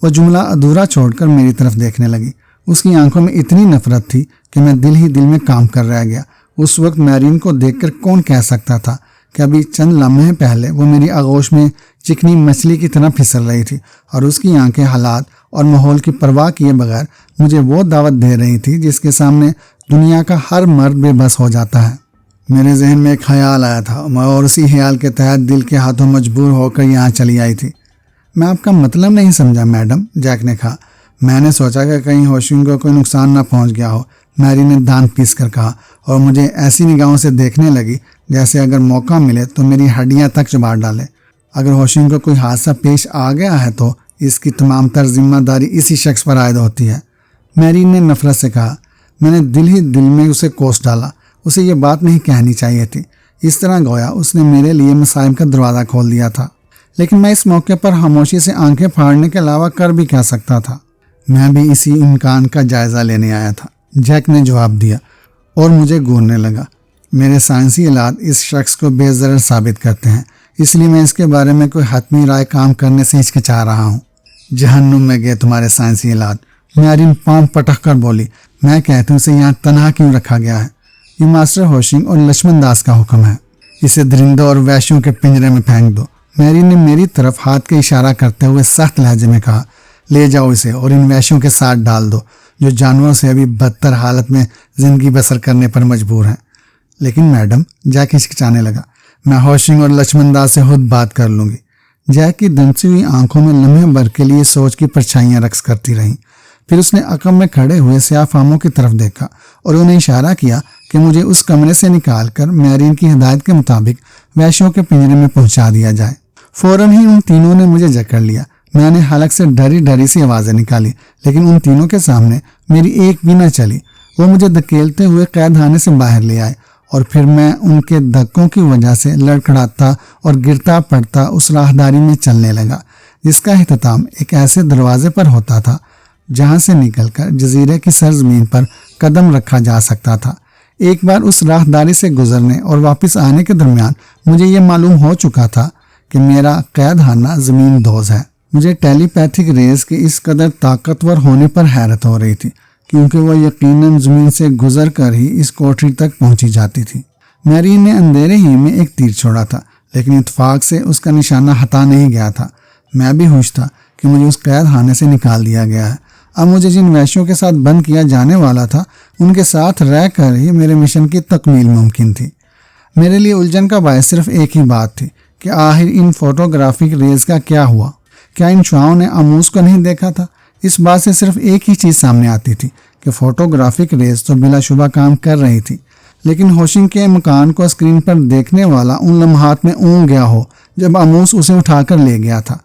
وہ جملہ ادھورا چھوڑ کر میری طرف دیکھنے لگی۔ اس کی آنکھوں میں اتنی نفرت تھی کہ میں دل ہی دل میں کام کر رہ گیا۔ اس وقت میرین کو دیکھ کر کون کہہ سکتا تھا کہ ابھی چند لمحے پہلے وہ میری آغوش میں چکنی مچھلی کی طرح پھسل رہی تھی، اور اس کی آنکھیں حالات اور ماحول کی پرواہ کیے بغیر مجھے وہ دعوت دے رہی تھی جس کے سامنے دنیا کا ہر مرد بے بس ہو جاتا ہے۔ میرے ذہن میں ایک خیال آیا تھا اور اسی خیال کے تحت دل کے ہاتھوں مجبور ہو کر یہاں چلی آئی تھی۔ میں آپ کا مطلب نہیں سمجھا میڈم، جیک نے کہا۔ میں نے سوچا کہ کہیں ہوشنگ کو کوئی نقصان نہ پہنچ گیا ہو، میری نے دان پیس کر کہا، اور مجھے ایسی نگاہوں سے دیکھنے لگی جیسے اگر موقع ملے تو میری ہڈیاں تک چبا ڈالے۔ اگر ہوشنگ کو کوئی حادثہ پیش آ گیا ہے تو اس کی تمام تر ذمہ داری اسی شخص پر عائد ہوتی ہے۔ میرین نے نفرت سے کہا۔ میں نے دل ہی دل میں اسے کوس ڈالا۔ اسے یہ بات نہیں کہنی چاہیے تھی۔ اس طرح گویا اس نے میرے لیے مصائب کا دروازہ کھول دیا تھا، لیکن میں اس موقع پر خاموشی سے آنکھیں پھاڑنے کے علاوہ کر بھی کیا سکتا تھا۔ میں بھی اسی امکان کا جائزہ لینے آیا تھا، جیک نے جواب دیا اور مجھے گھورنے لگا۔ میرے سائنسی آلات اس شخص کو بے ضرر ثابت کرتے ہیں، اس لیے میں اس کے بارے میں کوئی حتمی رائے کام کرنے سے ہچکچا رہا ہوں۔ جہنم میں گئے تمہارے سائنسی آلات، میرین پاؤں پٹک کر بولی۔ میں کہتی ہوں اسے یہاں تنہا کیوں رکھا گیا ہے؟ یہ ماسٹر ہوشنگ اور لکشمن داس کا حکم ہے۔ اسے درندوں اور وحشیوں کے پنجرے میں پھینک دو۔ میرین نے میری طرف ہاتھ کے اشارہ کرتے ہوئے سخت لہجے میں کہا، لے جاؤ اسے اور ان وحشیوں کے ساتھ ڈال دو جو جانوروں سے ابھی بدتر حالت میں زندگی بسر کرنے پر مجبور ہیں۔ لیکن میڈم، جیک ہچکچانے لگا، میں ہوشنگ اور لکشمن داس سے خود بات کر لوں گی۔ جیک کی دنسی ہوئی آنکھوں میں لمحے بھر کے لیے سوچ کی پرچھائیاں رقص کرتی رہیں۔ پھر اس نے عقب میں کھڑے ہوئے سیاہ فاموں کی طرف دیکھا اور انہیں اشارہ کیا کہ مجھے اس کمرے سے نکال کر میرین کی ہدایت کے مطابق وحشیوں کے پنجرے میں پہنچا دیا جائے۔ فوراً ہی ان تینوں نے مجھے جکڑ لیا۔ میں نے حلق سے ڈری ڈری سی آوازیں نکالی، لیکن ان تینوں کے سامنے میری ایک بھی نہ چلی۔ وہ مجھے دھکیلتے ہوئے قید خانے سے باہر لے آئے، اور پھر میں ان کے دھکوں کی وجہ سے لڑکھڑاتا اور گرتا پڑتا اس راہداری میں چلنے لگا جس کا اختتام ایک ایسے دروازے پر ہوتا تھا جہاں سے نکل کر جزیرے کی سرزمین پر قدم رکھا جا سکتا تھا۔ ایک بار اس راہداری سے گزرنے اور واپس آنے کے درمیان مجھے یہ معلوم ہو چکا تھا کہ میرا قید خانہ زمین دوز ہے۔ مجھے ٹیلی پیتھک ریز کے اس قدر طاقتور ہونے پر حیرت ہو رہی تھی، کیونکہ وہ یقیناً زمین سے گزر کر ہی اس کوٹری تک پہنچی جاتی تھی۔ میرین نے اندھیرے ہی میں ایک تیر چھوڑا تھا، لیکن اتفاق سے اس کا نشانہ ہٹا نہیں گیا تھا۔ میں بھی ہوش تھا کہ مجھے اس قید خانے سے نکال دیا گیا ہے۔ اب مجھے جن وحشیوں کے ساتھ بند کیا جانے والا تھا ان کے ساتھ رہ کر ہی میرے مشن کی تکمیل ممکن تھی۔ میرے لیے الجھن کا باعث صرف ایک ہی بات تھی کہ آخر ان فوٹوگرافک ریز کا کیا ہوا؟ کیا ان شعاؤں نے آموز کو نہیں دیکھا تھا؟ اس بات سے صرف ایک ہی چیز سامنے آتی تھی کہ فوٹوگرافک ریز تو بلا شبہ کام کر رہی تھی، لیکن ہوشنگ کے مکان کو اسکرین پر دیکھنے والا ان لمحات میں اونگ گیا ہو جب آموز اسے اٹھا کر لے گیا تھا۔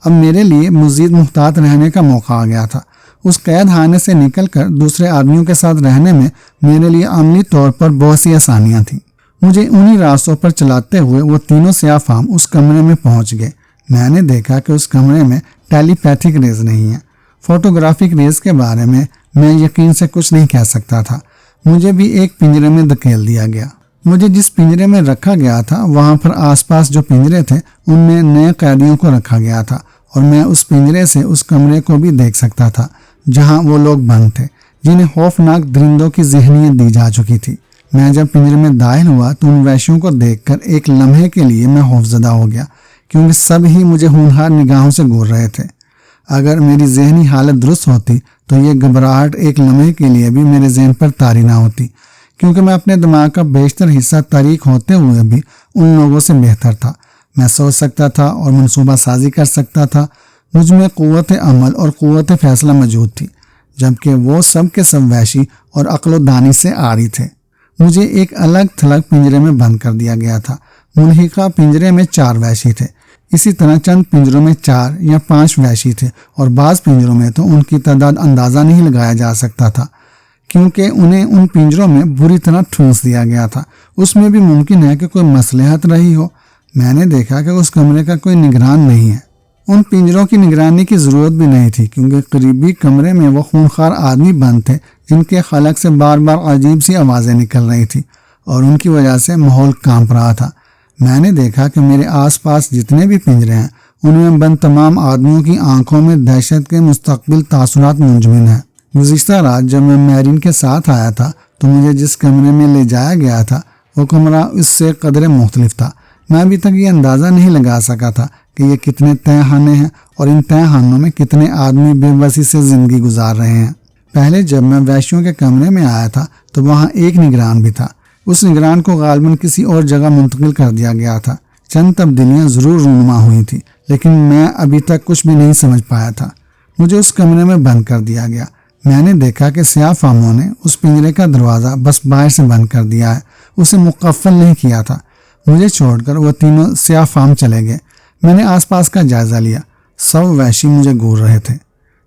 اب میرے لیے مزید محتاط رہنے کا موقع آ گیا تھا۔ اس قید خانے سے نکل کر دوسرے آدمیوں کے ساتھ رہنے میں میرے لیے عملی طور پر بہت سی آسانیاں تھیں۔ مجھے انہی راستوں پر چلاتے ہوئے وہ تینوں سیاہ فام اس کمرے میں پہنچ گئے۔ میں نے دیکھا کہ اس کمرے میں ٹیلی پیتھک ریز نہیں ہے۔ فوٹوگرافک ریز کے بارے میں یقین سے کچھ نہیں کہہ سکتا تھا۔ مجھے بھی ایک پنجرے میں دھکیل دیا گیا۔ مجھے جس پنجرے میں رکھا گیا تھا وہاں پر آس پاس جو پنجرے تھے ان میں نئے قیدیوں کو رکھا گیا تھا، اور میں اس پنجرے سے اس کمرے کو بھی دیکھ سکتا تھا جہاں وہ لوگ بند تھے۔ جنہیں خوفناک درندوں کی ذہنیت دی جا چکی تھی۔ میں جب پنجرے میں داخل ہوا تو ان وحشیوں کو دیکھ کر ایک لمحے کے لیے میں خوفزدہ ہو گیا، کیونکہ سب ہی مجھے ہونہار نگاہوں سے گور رہے تھے۔ اگر میری ذہنی حالت درست ہوتی تو یہ گھبراہٹ ایک لمحے کے لیے بھی میرے ذہن پر طاری نہ ہوتی، کیونکہ میں اپنے دماغ کا بیشتر حصہ طریق ہوتے ہوئے بھی ان لوگوں سے بہتر تھا۔ میں سوچ سکتا تھا اور منصوبہ سازی کر سکتا تھا۔ مجھ میں قوت عمل اور قوت فیصلہ موجود تھی، جبکہ وہ سب کے سب وحشی اور عقل و دانی سے عاری تھے۔ مجھے ایک الگ تھلگ پنجرے میں بند کر دیا گیا تھا۔ ملحقہ پنجرے میں 4 وحشی تھے۔ اسی طرح چند پنجروں میں 4 یا 5 وحشی تھے، اور بعض پنجروں میں تو ان کی تعداد اندازہ نہیں لگایا جا سکتا تھا، کیونکہ انہیں ان پنجروں میں بری طرح ٹھونس دیا گیا تھا۔ اس میں بھی ممکن ہے کہ کوئی مصلحت رہی ہو۔ میں نے دیکھا کہ اس کمرے کا کوئی نگران نہیں ہے۔ ان پنجروں کی نگرانی کی ضرورت بھی نہیں تھی، کیونکہ قریبی کمرے میں وہ خونخوار آدمی بند تھے جن کے خلق سے بار بار عجیب سی آوازیں نکل رہی تھی، اور ان کی وجہ سے ماحول کانپ رہا تھا۔ میں نے دیکھا کہ میرے آس پاس جتنے بھی پنجرے ہیں ان میں بند تمام آدمیوں کی آنکھوں میں دہشت کے مستقبل تاثرات منجمد ہیں۔ گزشتہ رات جب میں میرین کے ساتھ آیا تھا تو مجھے جس کمرے میں لے جایا گیا تھا وہ کمرہ اس سے قدرے مختلف تھا۔ میں ابھی تک یہ اندازہ نہیں لگا سکا تھا کہ یہ کتنے تہہ خانے ہیں اور ان تہہ خانوں میں کتنے آدمی بے بسی سے زندگی گزار رہے ہیں۔ پہلے جب میں وحشیوں کے کمرے میں آیا تھا تو وہاں ایک نگران بھی تھا۔ اس نگران کو غالباً کسی اور جگہ منتقل کر دیا گیا تھا۔ چند تبدیلیاں ضرور رونما ہوئی تھیں، لیکن میں ابھی تک کچھ بھی نہیں سمجھ پایا تھا۔ مجھے اس کمرے میں بند کر دیا گیا۔ میں نے دیکھا کہ سیاہ فاموں نے اس پنجرے کا دروازہ بس باہر سے بند کر دیا ہے، اسے مقفل نہیں کیا تھا۔ مجھے چھوڑ کر وہ تینوں سیاہ فام چلے گئے۔ میں نے آس پاس کا جائزہ لیا۔ سب وحشی مجھے گور رہے تھے۔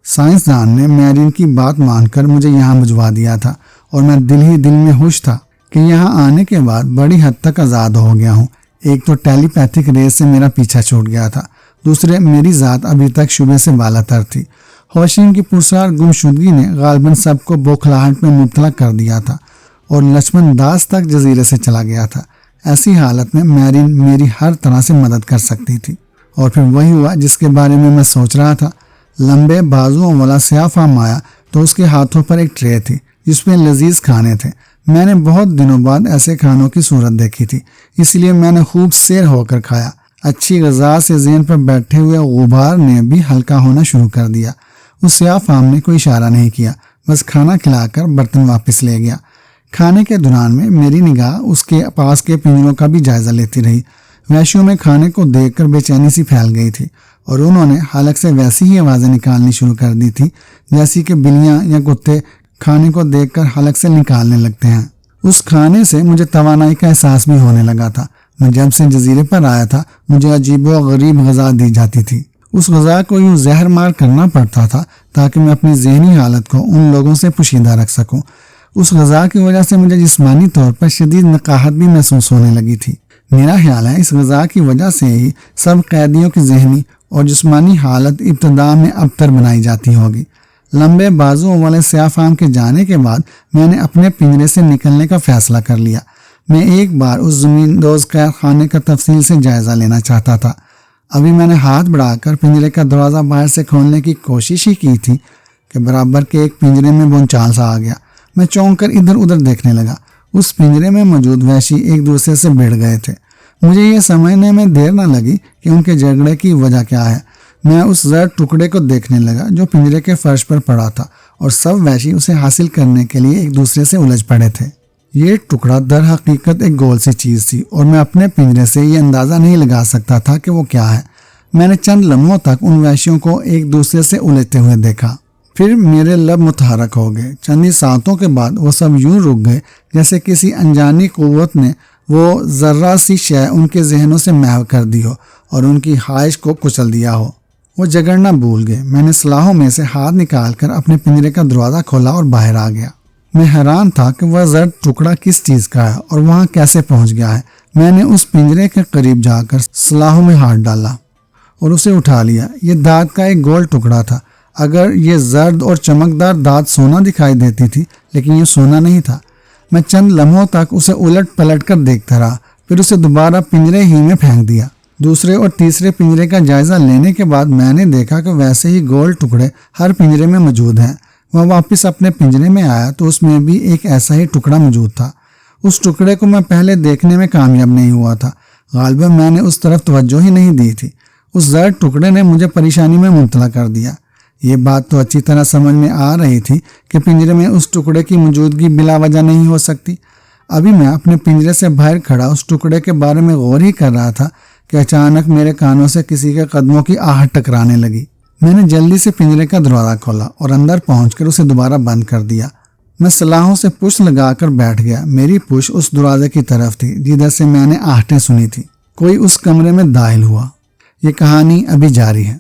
سائنسدان نے میرین کی بات مان کر مجھے یہاں بھجوا دیا تھا، اور میں دل ہی دل میں خوش تھا کہ یہاں آنے کے بعد بڑی حد تک آزاد ہو گیا ہوں۔ ایک تو ٹیلی پیتھک ریس سے میرا پیچھا چھوٹ گیا تھا، دوسرے میری ذات ابھی تک شبے سے بالا تر تھی۔ خوشین کی پرسرار گمشدگی نے غالباً سب کو بوکھلاہٹ میں مبتلا کر دیا تھا، اور لچمن داس تک جزیرے سے چلا گیا تھا۔ ایسی حالت میں میرین میری ہر طرح سے مدد کر سکتی تھی، اور پھر وہی ہوا جس کے بارے میں سوچ رہا تھا۔ لمبے بازوؤں والا سیاہ فام آیا تو اس کے ہاتھوں پر ایک ٹرے تھی جس میں لذیذ کھانے تھے۔ میں نے بہت دنوں بعد ایسے کھانوں کی صورت دیکھی تھی، اس لیے میں نے خوب سیر ہو کر کھایا۔ اچھی غذا سے ذہن پر بیٹھے ہوئے غبار نے بھی ہلکا ہونا شروع کر دیا۔ اس سیاہ فام نے کوئی اشارہ نہیں کیا، بس کھانا کھلا کر برتن واپس لے گیا۔ کھانے کے دوران میں میری نگاہ اس کے پاس کے پنجروں کا بھی جائزہ لیتی رہی۔ وحشیوں میں کھانے کو دیکھ کر بے چینی سی پھیل گئی تھی، اور انہوں نے حلق سے ویسی ہی آوازیں نکالنی شروع کر دی تھی جیسی کہ بلیاں یا کتے کھانے کو دیکھ کر حلق سے نکالنے لگتے ہیں۔ اس کھانے سے مجھے توانائی کا احساس بھی ہونے لگا تھا۔ میں جب سے جزیرے پر آیا تھا مجھے عجیب و غریب غذا دی جاتی تھی۔ اس غذا کو یوں زہر مار کرنا پڑتا تھا تاکہ میں اپنی ذہنی حالت کو ان لوگوں سے پوشیدہ رکھ سکوں۔ اس غذا کی وجہ سے مجھے جسمانی طور پر شدید نقاہت بھی محسوس ہونے لگی تھی۔ میرا خیال ہے اس غذا کی وجہ سے ہی سب قیدیوں کی ذہنی اور جسمانی حالت ابتدا میں ابتر بنائی جاتی ہوگی۔ لمبے بازوؤں والے سیاہ فام کے جانے کے بعد میں نے اپنے پنجرے سے نکلنے کا فیصلہ کر لیا۔ میں ایک بار اس زمین دوز قید خانے کا تفصیل سے جائزہ لینا چاہتا تھا۔ ابھی میں نے ہاتھ بڑھا کر پنجرے کا دروازہ باہر سے کھولنے کی کوشش ہی کی تھی کہ برابر کے ایک پنجرے میں بونچال سا آ گیا۔ میں چونک کر ادھر ادھر دیکھنے لگا۔ اس پنجرے میں موجود وحشی ایک دوسرے سے بھیڑ گئے تھے۔ مجھے یہ سمجھنے میں دیر نہ لگی کہ ان کے جھگڑے کی وجہ کیا ہے۔ میں اس زرد ٹکڑے کو دیکھنے لگا جو پنجرے کے فرش پر پڑا تھا، اور سب وحشی اسے حاصل کرنے کے لیے ایک دوسرے سے الجھ پڑے تھے۔ یہ ٹکڑا در حقیقت ایک گول سی چیز تھی، اور میں اپنے پنجرے سے یہ اندازہ نہیں لگا سکتا تھا کہ وہ کیا ہے۔ میں نے چند لمحوں تک ان وحشیوں کو ایک دوسرے سے الجھتے ہوئے دیکھا، پھر میرے لب متحرک ہو گئے۔ چند ہی سانتوں کے بعد وہ سب یوں رک گئے جیسے کسی انجانی قوت نے وہ ذرہ سی شے ان کے ذہنوں سے محو کر دی ہو اور ان کی خواہش کو کچل دیا ہو۔ وہ جگڑنا بھول گئے۔ میں نے سلاحوں میں سے ہاتھ نکال کر اپنے پنجرے کا دروازہ کھولا اور باہر آ گیا۔ میں حیران تھا کہ وہ زرد ٹکڑا کس چیز کا ہے اور وہاں کیسے پہنچ گیا ہے۔ میں نے اس پنجرے کے قریب جا کر سلاحوں میں ہاتھ ڈالا اور اسے اٹھا لیا۔ یہ دانت کا ایک گول ٹکڑا تھا۔ اگر یہ زرد اور چمکدار دانت سونا دکھائی دیتی تھی، لیکن یہ سونا نہیں تھا۔ میں چند لمحوں تک اسے الٹ پلٹ کر دیکھتا رہا، پھر اسے دوبارہ پنجرے ہی میں پھینک دیا۔ دوسرے اور تیسرے پنجرے کا جائزہ لینے کے بعد میں نے دیکھا کہ ویسے ہی گول ٹکڑے ہر پنجرے میں موجود ہیں۔ وہ واپس اپنے پنجرے میں آیا تو اس میں بھی ایک ایسا ہی ٹکڑا موجود تھا۔ اس ٹکڑے کو میں پہلے دیکھنے میں کامیاب نہیں ہوا تھا، غالباً میں نے اس طرف توجہ ہی نہیں دی تھی۔ اس زرد ٹکڑے نے مجھے پریشانی میں مبتلا کر دیا۔ یہ بات تو اچھی طرح سمجھ میں آ رہی تھی کہ پنجرے میں اس ٹکڑے کی موجودگی بلا وجہ نہیں ہو سکتی۔ ابھی میں اپنے پنجرے سے باہر کھڑا اس ٹکڑے کے بارے میں غور ہی کر رہا تھا کہ اچانک میرے کانوں سے کسی کے قدموں کی آہٹ ٹکرانے لگی۔ میں نے جلدی سے پنجرے کا دروازہ کھولا اور اندر پہنچ کر اسے دوبارہ بند کر دیا۔ میں صلاحوں سے پشت لگا کر بیٹھ گیا۔ میری پشت اس دروازے کی طرف تھی جدھر سے میں نے آہٹیں سنی تھی۔ کوئی اس کمرے میں داخل ہوا۔ یہ کہانی ابھی جاری ہے۔